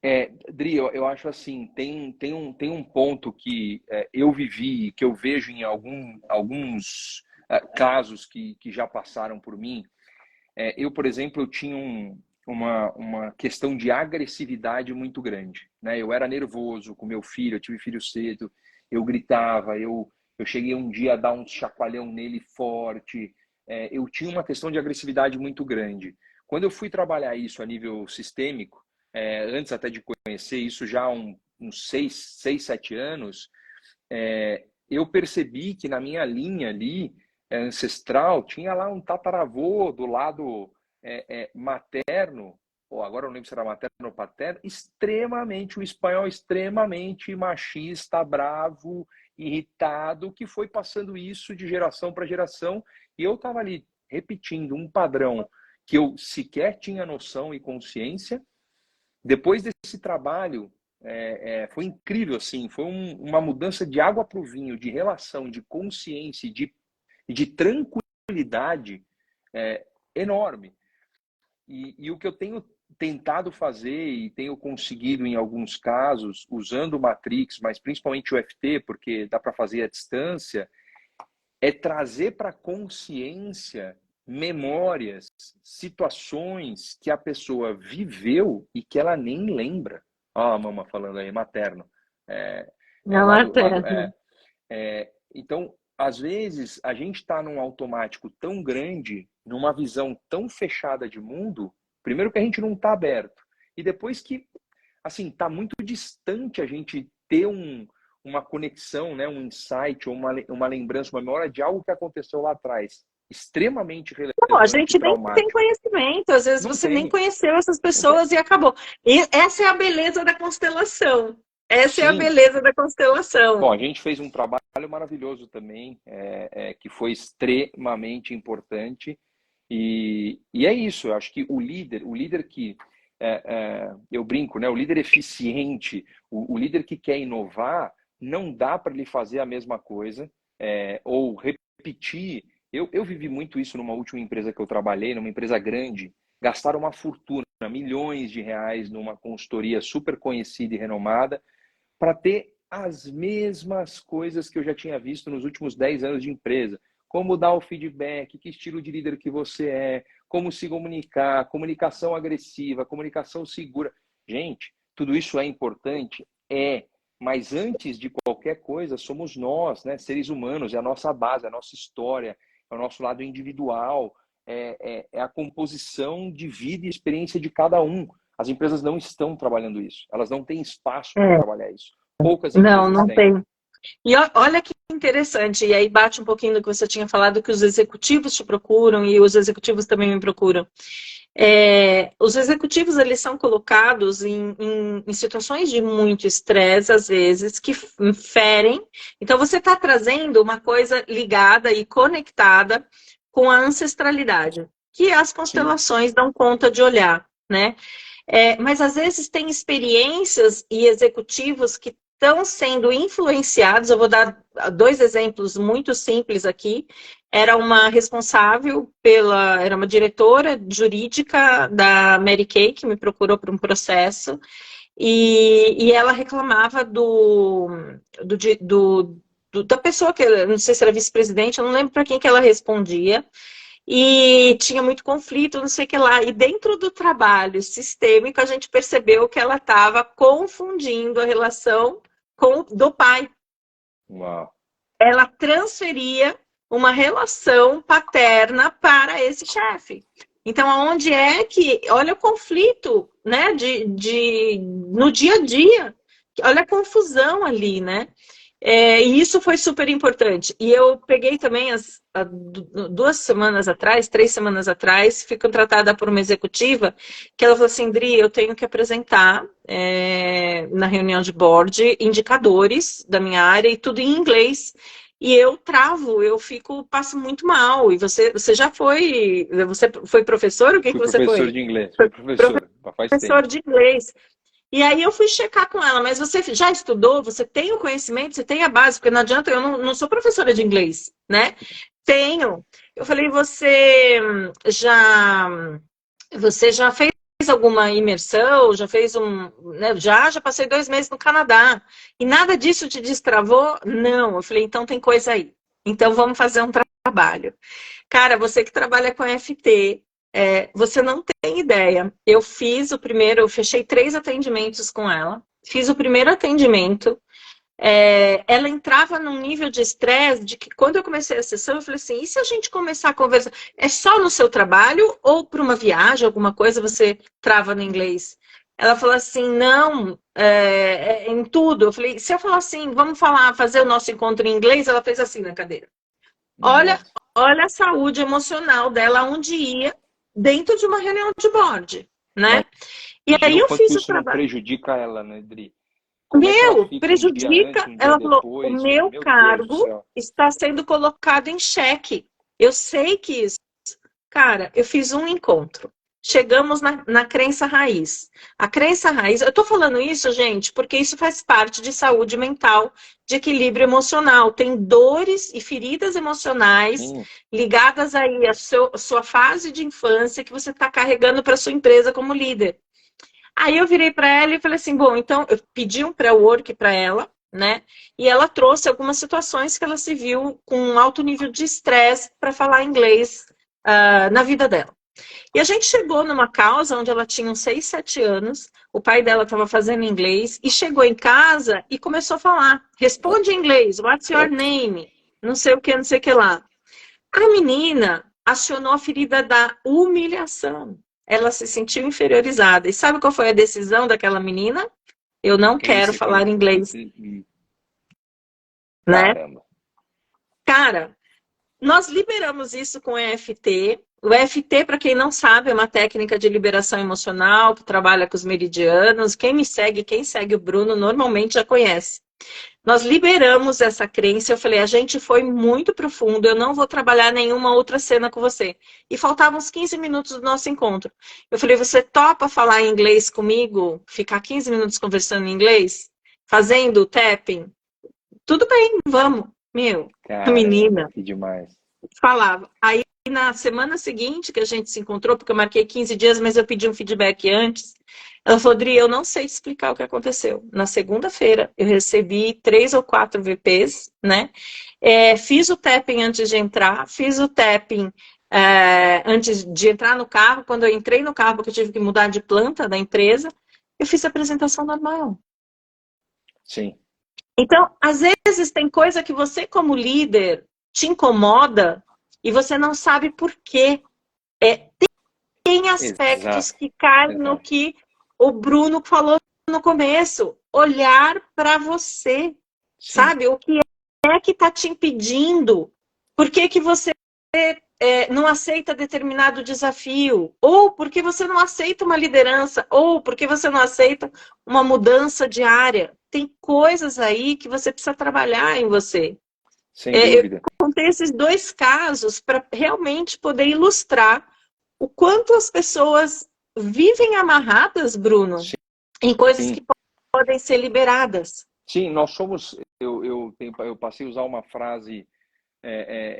É, Dri, eu acho assim, tem um ponto que eu vivi, que eu vejo em alguns casos que já passaram por mim. Eu, por exemplo, eu tinha uma questão de agressividade muito grande, né? Eu era nervoso com meu filho, eu tive filho cedo, eu gritava, eu cheguei um dia a dar um chacoalhão nele forte. Eu tinha uma questão de agressividade muito grande. Quando eu fui trabalhar isso a nível sistêmico, antes até de conhecer isso já há uns 7 anos, eu percebi que na minha linha ali, ancestral, tinha lá um tataravô do lado materno, ou agora eu não lembro se era materno ou paterno, extremamente, o espanhol extremamente machista, bravo, irritado, que foi passando isso de geração para geração, e eu estava ali repetindo um padrão que eu sequer tinha noção e consciência. Depois desse trabalho, foi incrível, assim, foi uma mudança de água para o vinho, de relação, de consciência, de tranquilidade enorme. E o que eu tenho tentado fazer e tenho conseguido em alguns casos, usando o Matrix, mas principalmente o FT, porque dá para fazer à distância, é trazer para a consciência memórias, situações que a pessoa viveu e que ela nem lembra. Ó, a mama falando aí, materno. É uma terra. Então, às vezes, a gente está num automático tão grande, numa visão tão fechada de mundo, primeiro que a gente não está aberto, e depois que, assim, está muito distante a gente ter uma conexão, né, um insight, ou uma lembrança, uma memória de algo que aconteceu lá atrás, extremamente Não, a relevante gente e nem tem traumático. conhecimento, às vezes Não você nem tem. conheceu essas pessoas e acabou. E essa é a beleza da constelação. Essa é a Sim. beleza da constelação. Bom, a gente fez um trabalho maravilhoso também, que foi extremamente importante. E é isso, eu acho que o líder que, eu brinco, né? O líder eficiente, o líder que quer inovar, não dá para ele fazer a mesma coisa ou repetir. Eu vivi muito isso numa última empresa que eu trabalhei, numa empresa grande, gastaram uma fortuna, milhões de reais numa consultoria super conhecida e renomada, para ter as mesmas coisas que eu já tinha visto nos últimos 10 anos de empresa. Como dar o feedback, que estilo de líder que você é, como se comunicar, comunicação agressiva, comunicação segura. Gente, tudo isso é importante? Mas antes de qualquer coisa, somos nós, né, seres humanos, é a nossa base, é a nossa história, é o nosso lado individual, é a composição de vida e experiência de cada um. As empresas não estão trabalhando isso. Elas não têm espaço para trabalhar isso. Poucas empresas Não têm. tem. E olha que interessante, e aí bate um pouquinho do que você tinha falado, que os executivos te procuram e os executivos também me procuram. Os executivos, eles são colocados em situações de muito estresse, às vezes, que ferem. Então, você está trazendo uma coisa ligada e conectada com a ancestralidade, que as constelações dão conta de olhar, né? Mas, às vezes, tem experiências e executivos que estão sendo influenciados. Eu vou dar 2 exemplos muito simples aqui. Era uma responsável era uma diretora jurídica da Mary Kay, que me procurou para um processo, e ela reclamava da pessoa que, não sei se era vice-presidente, eu não lembro para quem que ela respondia, e tinha muito conflito, não sei o que lá. E dentro do trabalho sistêmico, a gente percebeu que ela estava confundindo a relação do pai. Uau. Ela transferia uma relação paterna para esse chefe. Então, aonde é que... Olha o conflito, né? No dia a dia. Olha a confusão ali, né? E isso foi super importante. E eu peguei também 2 semanas atrás, 3 semanas atrás, fui contratada por uma executiva que ela falou assim: Dri, eu tenho que apresentar na reunião de board indicadores da minha área e tudo em inglês. E eu travo, passo muito mal. E você já foi professor? O que Fui você professor foi? de inglês, fui professor, faz Professor tempo. de inglês. E aí eu fui checar com ela, mas você já estudou? Você tem o conhecimento? Você tem a base? Porque não adianta, eu não sou professora de inglês, né? Tenho. Eu falei, você já fez alguma imersão? Já fez né? Já passei 2 meses no Canadá. E nada disso te destravou? Não. Eu falei, então tem coisa aí. Então vamos fazer um trabalho. Cara, você que trabalha com FT, você não tem ideia. Eu fechei 3 atendimentos com ela. Fiz o primeiro atendimento. Ela entrava num nível de estresse de que quando eu comecei a sessão, eu falei assim, e se a gente começar a conversar? É só no seu trabalho ou para uma viagem, alguma coisa, você trava no inglês? Ela falou assim, não, em tudo. Eu falei, se eu falar assim, vamos fazer o nosso encontro em inglês, ela fez assim na cadeira. Olha a saúde emocional dela, onde ia, dentro de uma reunião de board, né? E aí eu fiz o isso não trabalho. prejudica ela, né, Dri? Como é que ela fica Prejudica. um dia antes, um dia Ela falou, depois? o meu Deus do cargo céu. está sendo colocado em xeque. Eu sei que isso. Cara, eu fiz um encontro. Chegamos na crença raiz. A crença raiz, eu tô falando isso, gente, porque isso faz parte de saúde mental, de equilíbrio emocional. Tem dores e feridas emocionais ligadas aí à sua fase de infância que você está carregando para sua empresa como líder. Aí eu virei para ela e falei assim, bom, então eu pedi um pré-work para ela, né? E ela trouxe algumas situações que ela se viu com um alto nível de estresse para falar inglês na vida dela. E a gente chegou numa causa onde ela tinha uns 6, 7 anos, o pai dela estava fazendo inglês, e chegou em casa e começou a falar, responde em inglês, what's your name? Não sei o que, não sei o que lá. A menina acionou a ferida da humilhação. Ela se sentiu inferiorizada. E sabe qual foi a decisão daquela menina? Eu não quero falar inglês. Né? Caramba. Cara, nós liberamos isso com o EFT. O EFT, para quem não sabe, é uma técnica de liberação emocional que trabalha com os meridianos. Quem me segue, quem segue o Bruno, normalmente já conhece. Nós liberamos essa crença. Eu falei, a gente foi muito profundo, eu não vou trabalhar nenhuma outra cena com você. E faltavam uns 15 minutos do nosso encontro. Eu falei, você topa falar em inglês comigo? Ficar 15 minutos conversando em inglês? Fazendo o tapping? Tudo bem, vamos. Meu, a menina que demais. falava. Aí, na semana seguinte que a gente se encontrou, porque eu marquei 15 dias, mas eu pedi um feedback antes, ela falou, Dri, eu não sei te explicar o que aconteceu. Na segunda-feira, eu recebi 3 ou 4 VPs, né? Fiz o tapping antes de entrar, fiz o tapping antes de entrar no carro. Quando eu entrei no carro, porque eu tive que mudar de planta da empresa, eu fiz a apresentação normal. Sim. Então, às vezes tem coisa que você, como líder, te incomoda e você não sabe por quê. Tem aspectos que caem no que o Bruno falou no começo. Olhar para você, sabe? O que é que está te impedindo? Por que que você não aceita determinado desafio? Ou porque você não aceita uma liderança? Ou porque você não aceita uma mudança de área? Tem coisas aí que você precisa trabalhar em você. Sem dúvida. Eu contei esses 2 casos para realmente poder ilustrar o quanto as pessoas vivem amarradas, Bruno, em coisas que podem ser liberadas. Sim, nós somos... Eu passei a usar uma frase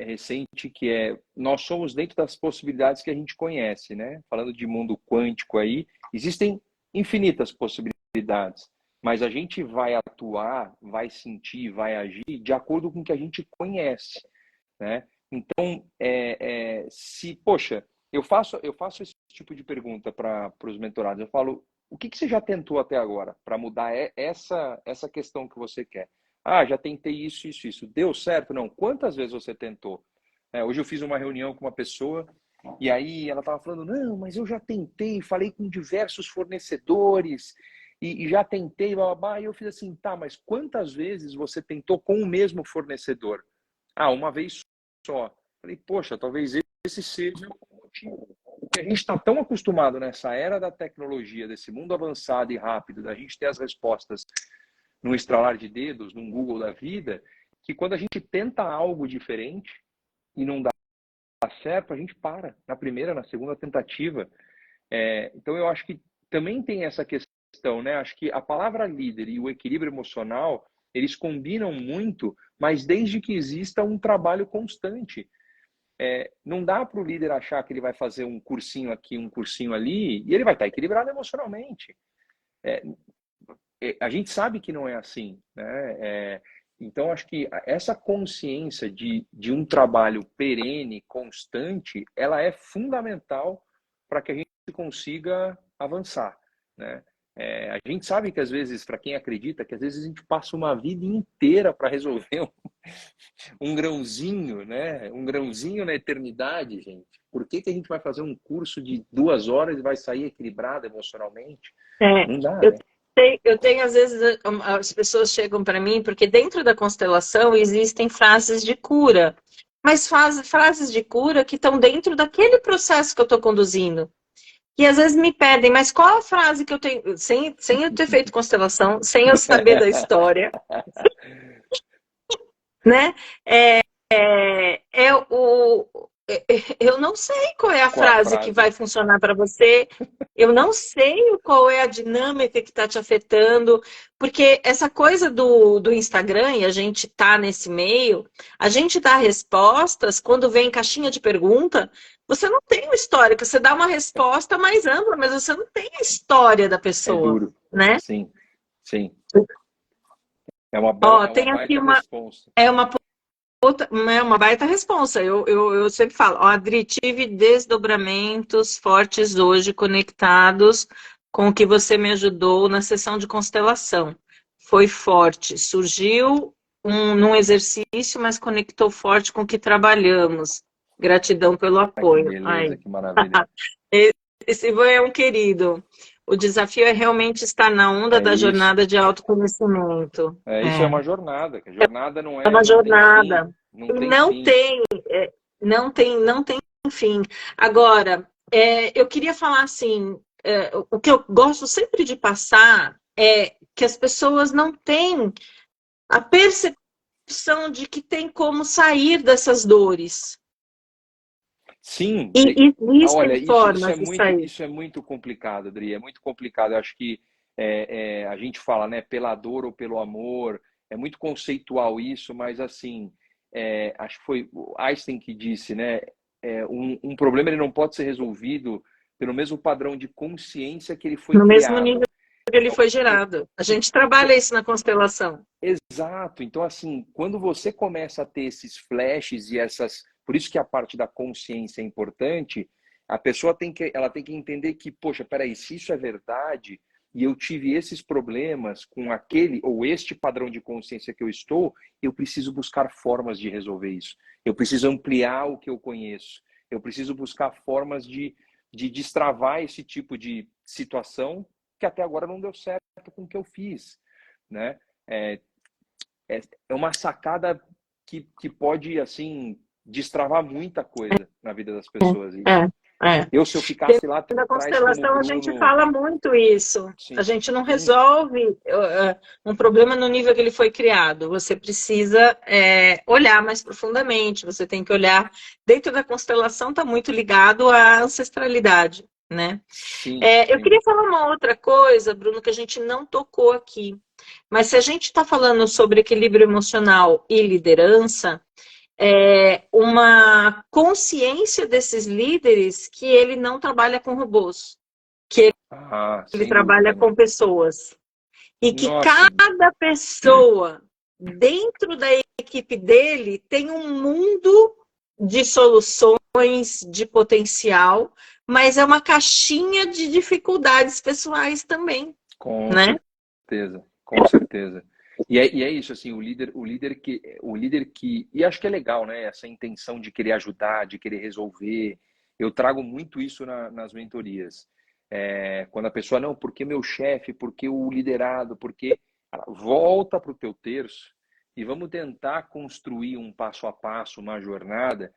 recente que é: nós somos dentro das possibilidades que a gente conhece, né? Falando de mundo quântico aí, existem infinitas possibilidades, mas a gente vai atuar, vai sentir, vai agir de acordo com o que a gente conhece, né? Então, poxa, eu faço esse tipo de pergunta para os mentorados. Eu falo, o que você já tentou até agora para mudar essa questão que você quer? Ah, já tentei isso. Deu certo? Não. Quantas vezes você tentou? Hoje eu fiz uma reunião com uma pessoa e aí ela estava falando, não, mas eu já tentei, falei com diversos fornecedores e já tentei, blá, blá, blá. E eu fiz assim, tá, mas quantas vezes você tentou com o mesmo fornecedor? Ah, uma vez só. Falei, poxa, talvez esse seja o motivo. Porque a gente está tão acostumado nessa era da tecnologia, desse mundo avançado e rápido, da gente ter as respostas num estralar de dedos, num Google da vida, que quando a gente tenta algo diferente e não dá certo, a gente para na primeira, na segunda tentativa. Então eu acho que também tem essa questão, né? Acho que a palavra líder e o equilíbrio emocional, eles combinam muito, mas desde que exista um trabalho constante. Não dá para o líder achar que ele vai fazer um cursinho aqui, um cursinho ali, e ele vai estar equilibrado emocionalmente. A gente sabe que não é assim, né? Então, acho que essa consciência de um trabalho perene, constante, ela é fundamental para que a gente consiga avançar, né? A gente sabe que, às vezes, para quem acredita, que às vezes a gente passa uma vida inteira para resolver um grãozinho, né? Um grãozinho na eternidade, gente. Por que a gente vai fazer um curso de 2 horas e vai sair equilibrado emocionalmente? Não dá, né? Eu tenho, às vezes, as pessoas chegam para mim, porque dentro da constelação existem frases de cura, mas frases de cura que estão dentro daquele processo que eu estou conduzindo. E às vezes me pedem, mas qual a frase que eu tenho, sem eu ter feito constelação, sem eu saber da história, né? Eu não sei qual é a frase que vai funcionar para você, eu não sei qual é a dinâmica que está te afetando, porque essa coisa do Instagram, e a gente tá nesse meio, a gente dá respostas, quando vem caixinha de pergunta, você não tem uma história, você dá uma resposta mais ampla, mas você não tem a história da pessoa, duro, né? Sim. É uma baita tem aqui uma resposta. É uma uma baita responsa. Eu sempre falo, ó, Adri, tive desdobramentos fortes hoje conectados com o que você me ajudou na sessão de constelação. Foi forte, surgiu num exercício, mas conectou forte com o que trabalhamos. Gratidão pelo apoio. Que beleza, Ai. que maravilha. Esse Ivan é um querido. O desafio é realmente estar na onda da jornada de autoconhecimento. Isso é uma jornada, que a jornada não É uma jornada. Não tem fim. Não tem fim. Agora, eu queria falar assim, o que eu gosto sempre de passar é que as pessoas não têm a percepção de que tem como sair dessas dores. Sim, E olha, existem formas de sair. isso é muito complicado, Adri, é muito complicado. Eu acho que a gente fala, né, pela dor ou pelo amor, é muito conceitual isso, mas assim, acho que foi o Einstein que disse, né, um problema ele não pode ser resolvido pelo mesmo padrão de consciência que ele foi No criado. mesmo nível que ele foi gerado. A gente trabalha isso na constelação. Exato. Então, assim, quando você começa a ter esses flashes e essas... Por isso que a parte da consciência é importante, a pessoa ela tem que entender que, poxa, peraí, se isso é verdade e eu tive esses problemas com aquele ou este padrão de consciência que eu estou, eu preciso buscar formas de resolver isso. Eu preciso ampliar o que eu conheço. Eu preciso buscar formas de destravar esse tipo de situação que até agora não deu certo com o que eu fiz, né? É uma sacada que pode, assim, destravar muita coisa na vida das pessoas. Se eu ficasse lá na atrás constelação como Bruno... a gente fala muito isso. Sim, a gente não resolve um problema no nível que ele foi criado. Você precisa olhar mais profundamente. Você tem que olhar... Dentro da constelação está muito ligado à ancestralidade, né? Sim, eu queria falar uma outra coisa, Bruno, que a gente não tocou aqui. Mas se a gente está falando sobre equilíbrio emocional e liderança, uma consciência desses líderes que ele não trabalha com robôs, que ele trabalha com pessoas. E que cada pessoa dentro da equipe dele tem um mundo de soluções, de potencial, mas é uma caixinha de dificuldades pessoais também. Com né? certeza, com certeza. E é isso, assim, o líder que, e acho que é legal, né, essa intenção de querer ajudar, de querer resolver. Eu trago muito isso nas mentorias. Quando a pessoa, não, porque meu chefe, porque o liderado, porque... Volta para o teu terço e vamos tentar construir um passo a passo, uma jornada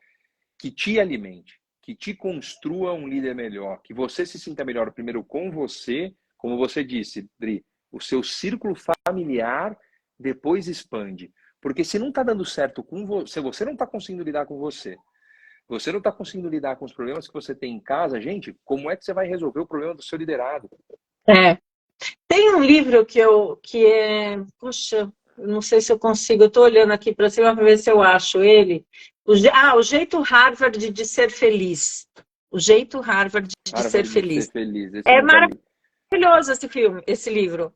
que te alimente, que te construa um líder melhor, que você se sinta melhor primeiro com você, como você disse, Dri, o seu círculo familiar depois expande. Porque se não está dando certo com você, se você não está conseguindo lidar com você não está conseguindo lidar com os problemas que você tem em casa, gente, como é que você vai resolver o problema do seu liderado? Tem um livro que é... Puxa, não sei se eu consigo, eu estou olhando aqui para cima para ver se eu acho ele. O Jeito Harvard de Ser Feliz. O Jeito Harvard de Ser Feliz. É maravilhoso esse livro.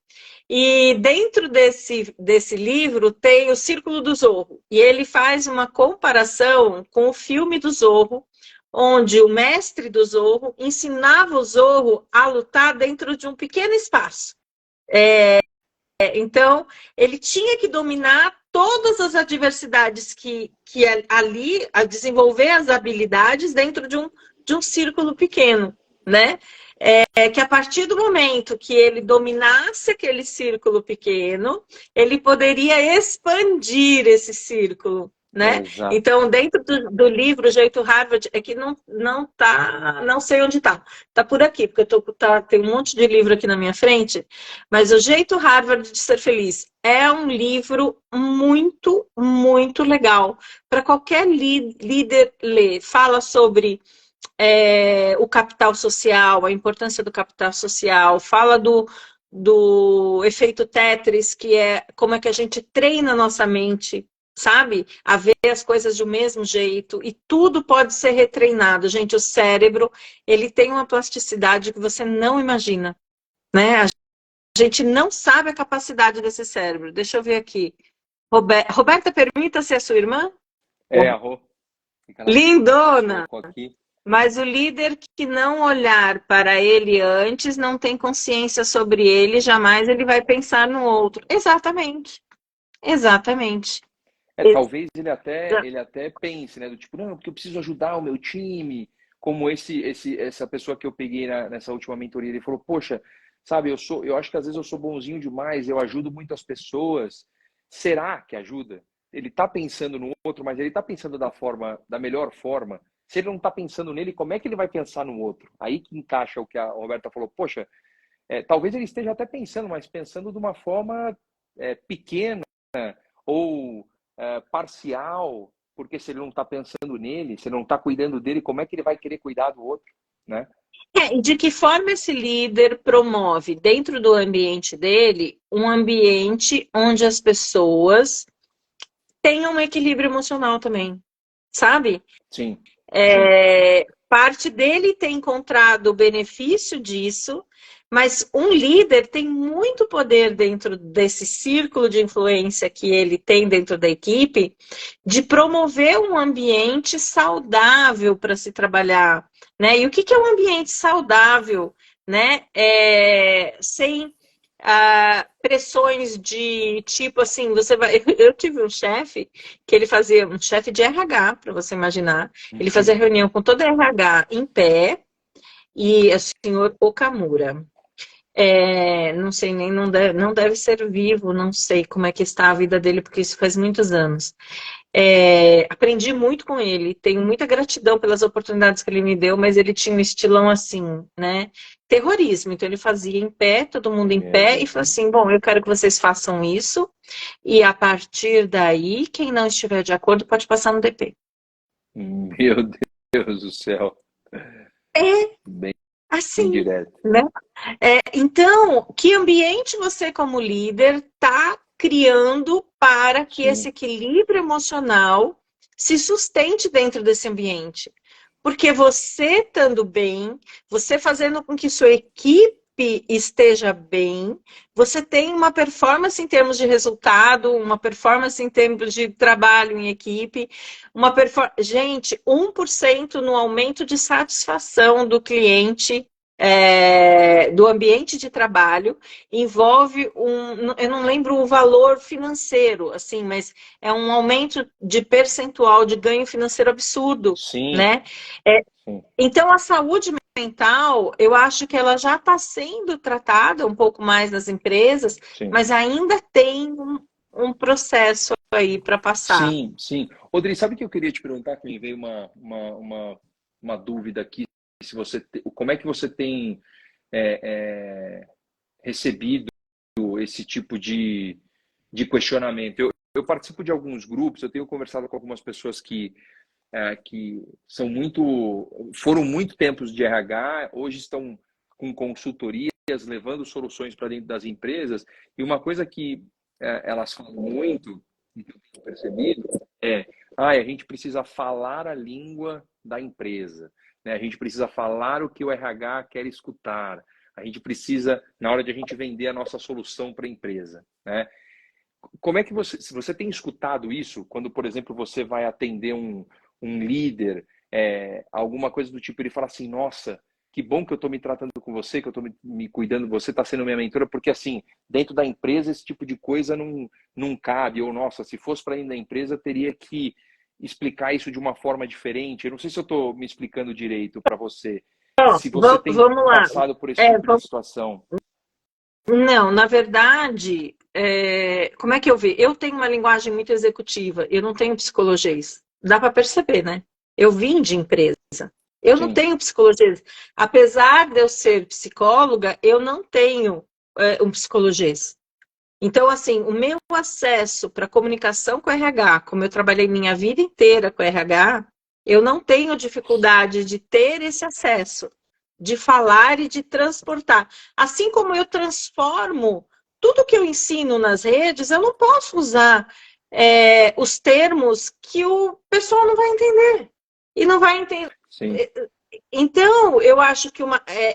E dentro desse livro tem o Círculo do Zorro. E ele faz uma comparação com o filme do Zorro, onde o mestre do Zorro ensinava o Zorro a lutar dentro de um pequeno espaço. Então, ele tinha que dominar todas as adversidades que ali, a desenvolver as habilidades dentro de um círculo pequeno, né? Que a partir do momento que ele dominasse aquele círculo pequeno, ele poderia expandir esse círculo, né? Então, dentro do livro, o Jeito Harvard, é que não sei onde tá. Tá por aqui, porque tem um monte de livro aqui na minha frente, mas o Jeito Harvard de Ser Feliz é um livro muito, muito legal para qualquer líder ler. Fala sobre o capital social, a importância do capital social, fala do efeito Tetris, que é como é que a gente treina a nossa mente, sabe? A ver as coisas do mesmo jeito, e tudo pode ser retreinado. Gente, o cérebro, ele tem uma plasticidade que você não imagina, né? A gente não sabe a capacidade desse cérebro. Deixa eu ver aqui. Roberta, permita ser a sua irmã? É, a Rô. Ela Lindona! colocou aqui. Mas o líder que não olhar para ele antes não tem consciência sobre ele, jamais ele vai pensar no outro. Exatamente, exatamente. Talvez ele até pense, né, do tipo, não, porque eu preciso ajudar o meu time, como essa pessoa que eu peguei nessa última mentoria, ele falou, poxa, sabe, eu acho que às vezes eu sou bonzinho demais, eu ajudo muitas pessoas. Será que ajuda? Ele está pensando no outro, mas ele está pensando da melhor forma. Se ele não está pensando nele, como é que ele vai pensar no outro? Aí que encaixa o que a Roberta falou, poxa, talvez ele esteja até pensando, mas pensando de uma forma pequena ou parcial, porque se ele não está pensando nele, se ele não está cuidando dele, como é que ele vai querer cuidar do outro, né? E de que forma esse líder promove dentro do ambiente dele um ambiente onde as pessoas tenham um equilíbrio emocional também, sabe? Sim. Parte dele tem encontrado o benefício disso, mas um líder tem muito poder dentro desse círculo de influência que ele tem dentro da equipe, de promover um ambiente saudável para se trabalhar, né? E o que é um ambiente saudável, né? Sem pressões de tipo assim, você vai. Eu tive um chefe que ele fazia um chefe de RH, para você imaginar. Ele fazia reunião com toda a RH em pé e o senhor Okamura. Não sei nem, não deve ser vivo, não sei como é que está a vida dele, porque isso faz muitos anos. Aprendi muito com ele, tenho muita gratidão pelas oportunidades que ele me deu, mas ele tinha um estilão assim, né? Terrorismo. Então ele fazia em pé, todo mundo em pé, e falou assim: bom, eu quero que vocês façam isso, e a partir daí, quem não estiver de acordo pode passar no DP. Meu Deus do céu. Bem Assim, direto. né? Então, que ambiente você, como líder, está criando para que esse equilíbrio emocional se sustente dentro desse ambiente? Porque você estando bem, você fazendo com que sua equipe esteja bem, você tem uma performance em termos de resultado, uma performance em termos de trabalho em equipe, gente, 1% no aumento de satisfação do cliente, do ambiente de trabalho, envolve eu não lembro o valor financeiro, assim, mas é um aumento de percentual de ganho financeiro absurdo, né? Então, a saúde mental, eu acho que ela já está sendo tratada um pouco mais nas empresas, mas ainda tem um processo aí para passar. Sim. Rodrigo, sabe o que eu queria te perguntar? Que me veio uma dúvida aqui. Como é que você tem recebido esse tipo de questionamento? Eu participo de alguns grupos, eu tenho conversado com algumas pessoas que foram muito tempos de RH, hoje estão com consultorias, levando soluções para dentro das empresas, e uma coisa que elas falam muito, e que eu tenho percebido, a gente precisa falar a língua da empresa, né? A gente precisa falar o que o RH quer escutar, a gente precisa, na hora de a gente vender a nossa solução para a empresa, né? Como é que se você tem escutado isso, quando, por exemplo, você vai atender um líder, alguma coisa do tipo, ele fala assim, nossa, que bom que eu estou me tratando com você, que eu estou me cuidando, você está sendo minha mentora, porque assim, dentro da empresa esse tipo de coisa não cabe, ou nossa, se fosse para dentro da empresa, teria que explicar isso de uma forma diferente. Eu não sei se eu estou me explicando direito para você. Se você tem passado por esse tipo de situação. Não, na verdade, como é que eu vejo? Eu tenho uma linguagem muito executiva, eu não tenho psicologês. Dá para perceber, né? Eu vim de empresa. Eu não tenho psicologia. Apesar de eu ser psicóloga, eu não tenho um psicologês. Então, assim, o meu acesso para comunicação com RH, como eu trabalhei minha vida inteira com RH, eu não tenho dificuldade de ter esse acesso, de falar e de transportar. Assim como eu transformo tudo que eu ensino nas redes, eu não posso usar os termos que o pessoal não vai entender. E não vai entender. Então, eu acho que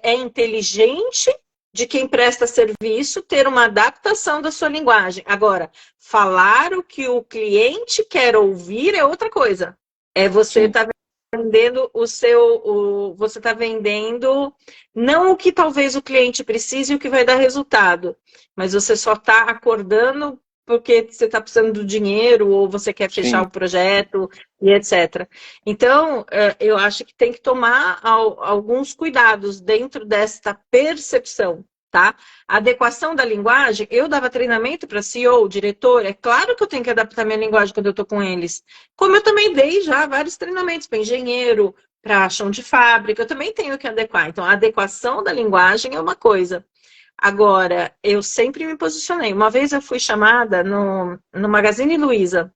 é inteligente de quem presta serviço ter uma adaptação da sua linguagem. Agora, falar o que o cliente quer ouvir é outra coisa. É você estar vendendo você está vendendo não o que talvez o cliente precise e o que vai dar resultado, mas você só está acordando porque você está precisando do dinheiro ou você quer fechar o projeto e etc. Então, eu acho que tem que tomar alguns cuidados dentro desta percepção. Tá? A adequação da linguagem, eu dava treinamento para CEO, diretor, é claro que eu tenho que adaptar minha linguagem quando eu estou com eles. Como eu também dei já vários treinamentos para engenheiro, para chão de fábrica, eu também tenho que adequar. Então, a adequação da linguagem é uma coisa. Agora, eu sempre me posicionei. Uma vez eu fui chamada no Magazine Luiza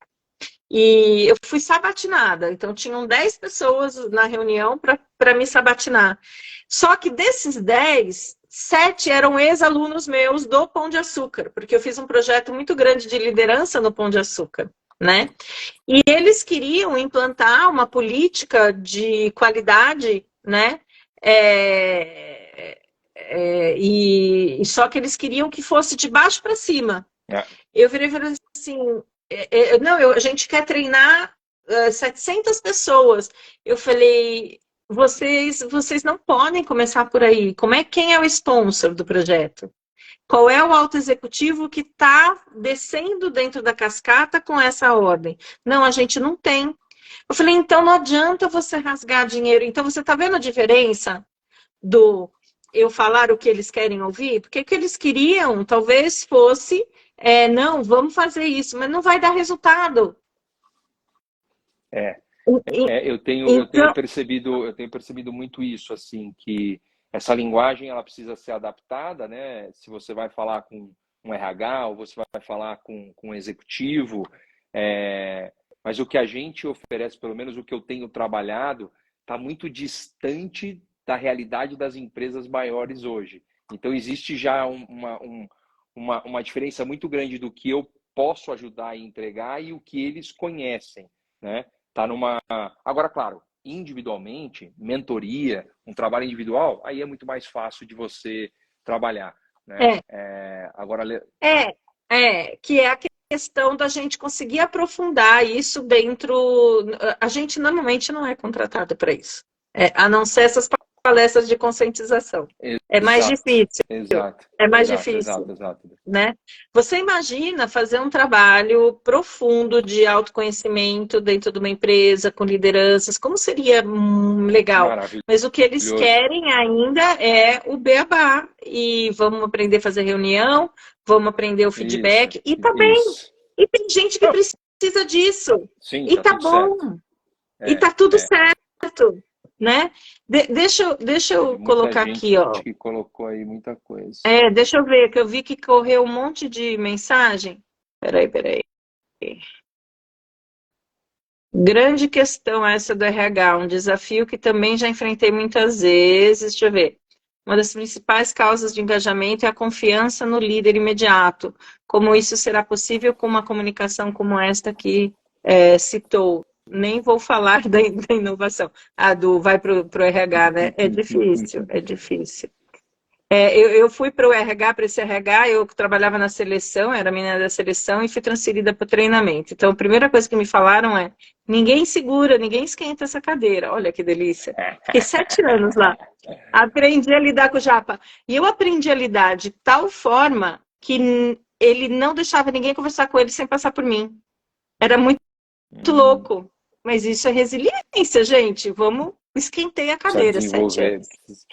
e eu fui sabatinada. Então, tinham 10 pessoas na reunião para me sabatinar. Só que desses 10, 7 eram ex-alunos meus do Pão de Açúcar, porque eu fiz um projeto muito grande de liderança no Pão de Açúcar, né? E eles queriam implantar uma política de qualidade, né? Só que eles queriam que fosse de baixo para cima. Eu virei e falei assim, não, a gente quer treinar 700 pessoas. Eu falei, vocês não podem começar por aí. Quem é o sponsor do projeto? Qual é o alto executivo que está descendo dentro da cascata com essa ordem? Não, a gente não tem. Eu falei, então não adianta você rasgar dinheiro. Então você está vendo a diferença do eu falar o que eles querem ouvir? Porque o que eles queriam talvez fosse, não, vamos fazer isso, mas não vai dar resultado. Eu tenho percebido muito isso, assim, que essa linguagem ela precisa ser adaptada, né? Se você vai falar com um RH ou você vai falar com um executivo, mas o que a gente oferece, pelo menos o que eu tenho trabalhado, está muito distante da realidade das empresas maiores hoje. Então, existe já uma diferença muito grande do que eu posso ajudar a entregar e o que eles conhecem, né? Agora, claro, individualmente, mentoria, um trabalho individual, aí é muito mais fácil de você trabalhar, né? Que é a questão da gente conseguir aprofundar isso dentro. A gente normalmente não é contratado para isso, a não ser essas palestras de conscientização. É mais difícil. É mais difícil. Exato. Né? Você imagina fazer um trabalho profundo de autoconhecimento dentro de uma empresa, com lideranças, como seria legal. Mas o que eles querem ainda é o beabá. E vamos aprender a fazer reunião, vamos aprender o feedback. E tá bem. E tem gente que precisa disso. Sim, e tá bom. E tá tudo certo. Né? Deixa eu colocar aqui, ó. Que colocou aí muita coisa. Deixa eu ver, que eu vi que correu um monte de mensagem. Peraí. Grande questão essa do RH, um desafio que também já enfrentei muitas vezes. Deixa eu ver. Uma das principais causas de engajamento é a confiança no líder imediato. Como isso será possível com uma comunicação como esta que citou? Nem vou falar da inovação. Vai para o RH, né? É difícil. Eu fui para o RH, para esse RH, eu trabalhava na seleção, era menina da seleção e fui transferida para o treinamento. Então, a primeira coisa que me falaram é, ninguém segura, ninguém esquenta essa cadeira. Olha que delícia. Fiquei 7 anos lá. Aprendi a lidar com o japa. E eu aprendi a lidar de tal forma que ele não deixava ninguém conversar com ele sem passar por mim. Era muito louco. Mas isso é resiliência, gente. Vamos esquentei a cadeira. Precisa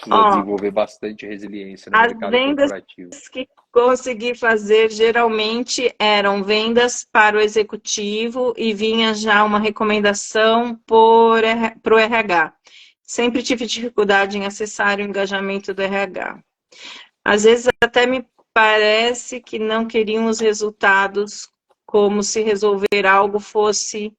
desenvolver bastante resiliência no mercado corporativo. As vendas que consegui fazer geralmente eram vendas para o executivo e vinha já uma recomendação para o RH. Sempre tive dificuldade em acessar o engajamento do RH. Às vezes até me parece que não queriam os resultados, como se resolver algo fosse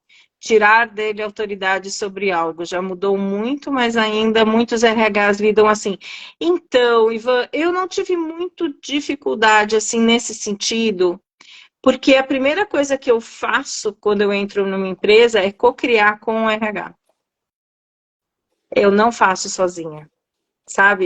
tirar dele autoridade sobre algo. Já mudou muito, mas ainda muitos RHs lidam assim. Então, Ivan, eu não tive muito dificuldade assim nesse sentido, porque a primeira coisa que eu faço quando eu entro numa empresa é co-criar com o RH. Eu não faço sozinha, sabe?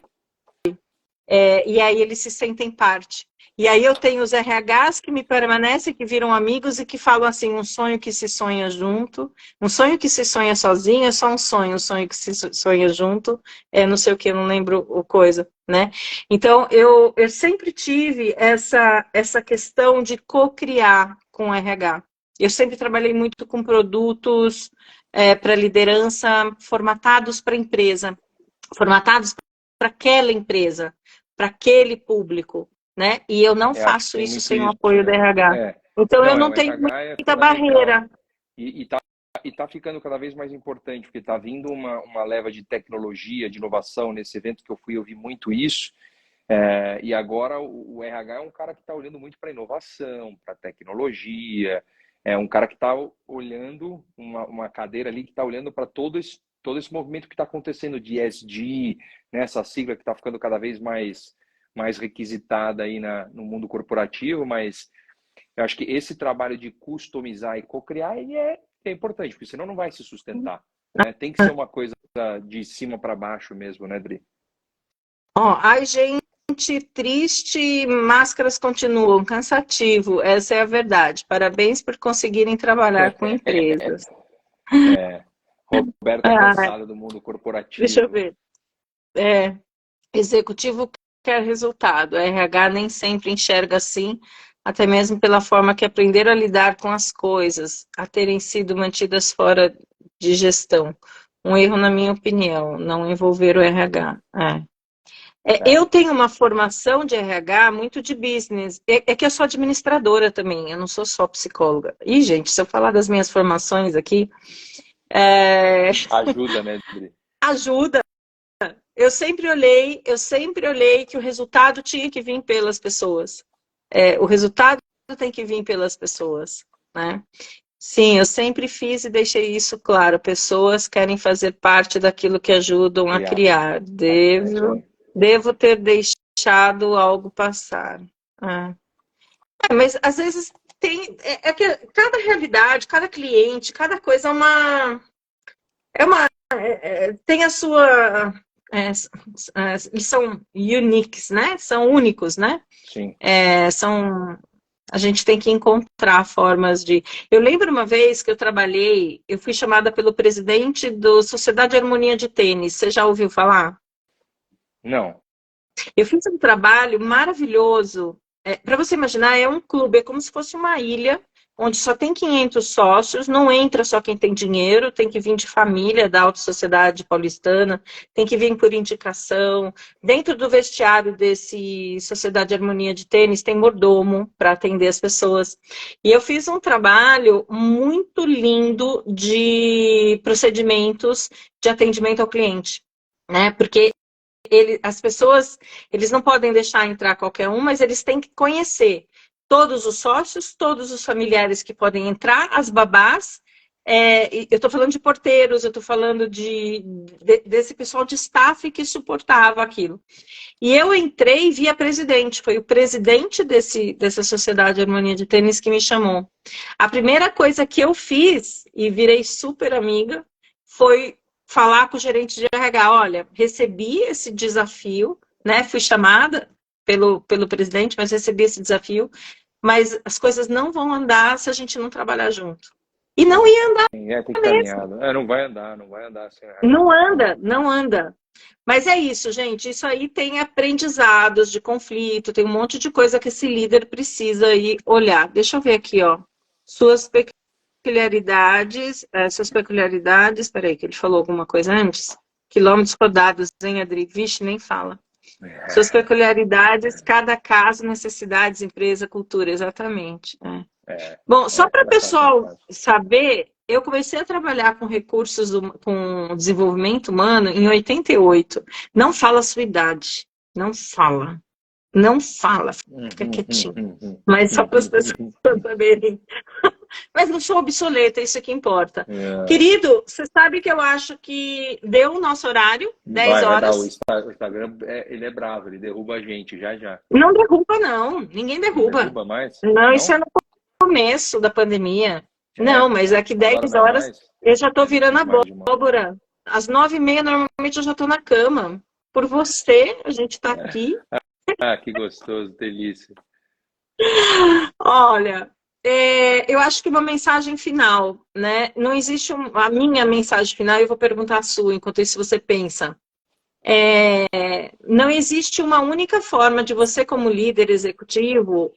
e aí eles se sentem parte. E aí eu tenho os RHs que me permanecem, que viram amigos e que falam assim, um sonho que se sonha junto, um sonho que se sonha sozinho é só um sonho que se sonha junto é não sei o que, eu não lembro o coisa, né? Então, eu sempre tive essa questão de co-criar com o RH. Eu sempre trabalhei muito com produtos para liderança formatados para a empresa, formatados para aquela empresa, para aquele público, né? E eu não faço isso sem o apoio do RH. Então, eu não tenho muita barreira. E tá ficando cada vez mais importante, porque tá vindo uma leva de tecnologia, de inovação. Nesse evento que eu fui, eu vi muito isso. E agora o RH é um cara que está olhando muito para inovação, para tecnologia, é um cara que está olhando, uma cadeira ali que está olhando para todo esse movimento que está acontecendo de ESG, né, essa sigla que está ficando cada vez mais requisitada aí no mundo corporativo, mas eu acho que esse trabalho de customizar e co-criar ele é importante, porque senão não vai se sustentar, né? Tem que ser uma coisa de cima para baixo mesmo, né, Dri? Ai, gente, triste, máscaras continuam, cansativo, essa é a verdade. Parabéns por conseguirem trabalhar com empresas. Roberta cansada do mundo corporativo. Deixa eu ver. Executivo quer resultado, RH nem sempre enxerga assim, até mesmo pela forma que aprenderam a lidar com as coisas, a terem sido mantidas fora de gestão. Um erro, na minha opinião, não envolver o RH. Eu tenho uma formação de RH muito de business. É que eu sou administradora também, eu não sou só psicóloga. E, gente, se eu falar das minhas formações aqui... Ajuda, né, Dri? Ajuda. Eu sempre olhei que o resultado tinha que vir pelas pessoas. O resultado tem que vir pelas pessoas, né? Sim, eu sempre fiz e deixei isso claro. Pessoas querem fazer parte daquilo que ajudam a criar. Devo ter deixado algo passar. Mas às vezes que cada realidade, cada cliente, cada coisa tem a sua... eles são uniques, né? São únicos, né? Sim. A gente tem que encontrar formas de... Eu lembro uma vez que eu fui chamada pelo presidente da Sociedade Harmonia de Tênis. Você já ouviu falar? Não. Eu fiz um trabalho maravilhoso. Para você imaginar, é um clube, é como se fosse uma ilha, onde só tem 500 sócios, não entra só quem tem dinheiro, tem que vir de família da alta sociedade paulistana, tem que vir por indicação. Dentro do vestiário desse Sociedade Harmonia de Tênis tem mordomo para atender as pessoas. E eu fiz um trabalho muito lindo de procedimentos de atendimento ao cliente, né? Porque as pessoas, eles não podem deixar entrar qualquer um, mas eles têm que conhecer todos os sócios, todos os familiares que podem entrar, as babás. Eu estou falando de porteiros, eu estou falando desse pessoal de staff que suportava aquilo. E eu entrei via presidente, foi o presidente dessa Sociedade Harmonia de Tênis que me chamou. A primeira coisa que eu fiz, e virei super amiga, foi falar com o gerente de RH, olha, recebi esse desafio, né? Fui chamada pelo presidente, mas recebi esse desafio, mas as coisas não vão andar se a gente não trabalhar junto. E não ia andar. Tem caminhado. Não vai andar sem RH. Não anda. Mas é isso, gente. Isso aí tem aprendizados de conflito, tem um monte de coisa que esse líder precisa ir olhar. Deixa eu ver aqui, ó. Suas peculiaridades, peraí, que ele falou alguma coisa antes? Quilômetros rodados, hein, Adri? Vixe, nem fala. Suas peculiaridades, cada caso, necessidades, empresa, cultura, exatamente. Bom, só para o pessoal saber, eu comecei a trabalhar com recursos, com desenvolvimento humano em 88. Não fala a sua idade, não fala. Fica quietinho. Mas só para as pessoas saberem. Mas não sou obsoleta, isso que importa. Querido, você sabe que eu acho que deu o nosso horário, 10 horas. O Instagram, ele é bravo, ele derruba a gente, já. Não derruba, não. Ninguém derruba. Não derruba mais? Não, isso é no começo da pandemia. Não, mas aqui 10 horas eu já estou virando abóbora. Às 9h30, normalmente, eu já estou na cama. por você, a gente está aqui. Ah, que gostoso, delícia. Olha, eu acho que uma mensagem final, né? Não existe a minha mensagem final, eu vou perguntar a sua, enquanto isso você pensa. Não existe uma única forma de você, como líder executivo,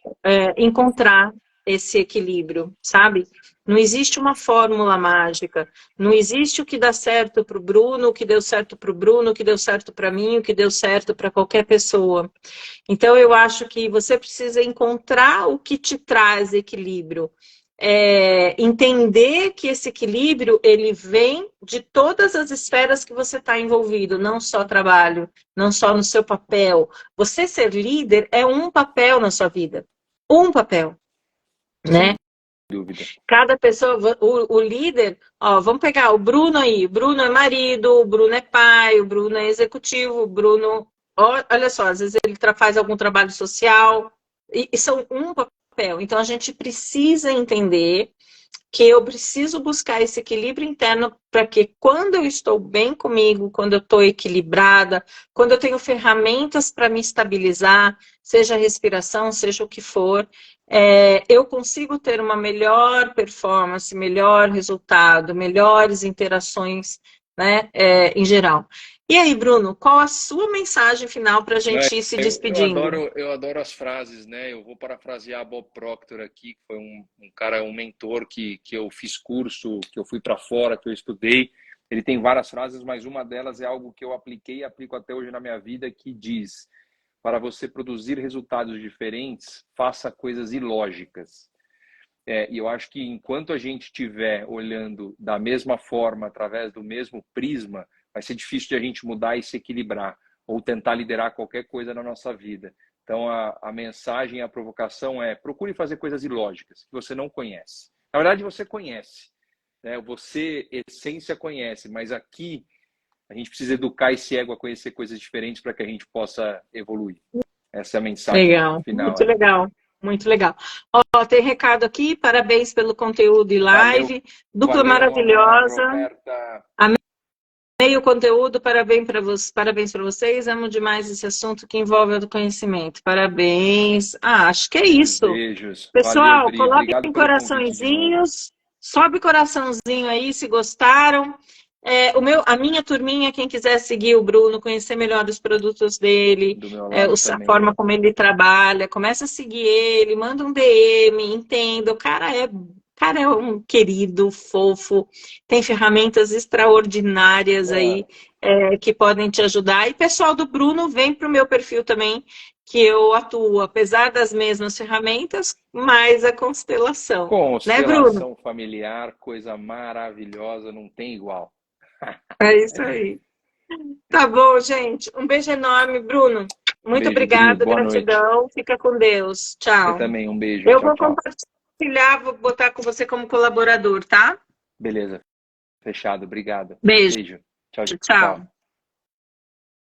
encontrar esse equilíbrio, sabe? Não existe uma fórmula mágica. Não existe o que dá certo para o Bruno, o que deu certo para o Bruno, o que deu certo para mim, o que deu certo para qualquer pessoa. Então, eu acho que você precisa encontrar o que te traz equilíbrio. Entender que esse equilíbrio ele vem de todas as esferas que você está envolvido, não só trabalho, não só no seu papel. Você ser líder é um papel na sua vida, um papel, né? Sem dúvida. Cada pessoa, o líder, ó, vamos pegar o Bruno aí. O Bruno é marido, o Bruno é pai, o Bruno é executivo, o Bruno, olha só, às vezes ele faz algum trabalho social e são um papel. Então a gente precisa entender que eu preciso buscar esse equilíbrio interno para que quando eu estou bem comigo, quando eu estou equilibrada, quando eu tenho ferramentas para me estabilizar, seja a respiração, seja o que for, eu consigo ter uma melhor performance, melhor resultado, melhores interações, né, em geral. E aí, Bruno, qual a sua mensagem final para a gente ir se despedindo? Eu adoro as frases, né? Eu vou parafrasear Bob Proctor aqui, que foi um cara, um mentor que eu fiz curso, que eu fui para fora, que eu estudei. Ele tem várias frases, mas uma delas é algo que eu apliquei e aplico até hoje na minha vida, que diz: para você produzir resultados diferentes, faça coisas ilógicas. E eu acho que enquanto a gente estiver olhando da mesma forma, através do mesmo prisma, vai ser difícil de a gente mudar e se equilibrar, ou tentar liderar qualquer coisa na nossa vida. Então, a mensagem, a provocação é: procure fazer coisas ilógicas, que você não conhece. Na verdade, você conhece, né? Você, essência, conhece, mas aqui a gente precisa educar esse ego a conhecer coisas diferentes para que a gente possa evoluir. Essa é a mensagem Legal, final. muito legal, muito legal. Ó, tem recado aqui, parabéns pelo conteúdo e live, dupla maravilhosa. Roberta. Amei o conteúdo, parabéns para vocês, amo demais esse assunto que envolve o conhecimento. Parabéns. Acho que é isso. Beijos. Pessoal, Valeu, coloquem obrigado pelo coraçõezinhos, sobe coraçãozinho aí se gostaram. A minha turminha, quem quiser seguir o Bruno, conhecer melhor os produtos dele, do meu lado a forma como ele trabalha, começa a seguir ele, manda um DM, entenda. O cara é um querido, fofo, tem ferramentas extraordinárias aí que podem te ajudar. E pessoal do Bruno, vem para o meu perfil também, que eu atuo, apesar das mesmas ferramentas, mais a constelação. Né, Bruno? Familiar, coisa maravilhosa, não tem igual. É isso aí. Tá bom, gente. Um beijo enorme, Bruno. Muito obrigada, gratidão. Noite. Fica com Deus. Tchau. Você também, um beijo. Eu tchau, vou compartilhar, vou botar com você como colaborador, tá? Beleza. Fechado, obrigado. Beijo. Tchau. Tchau.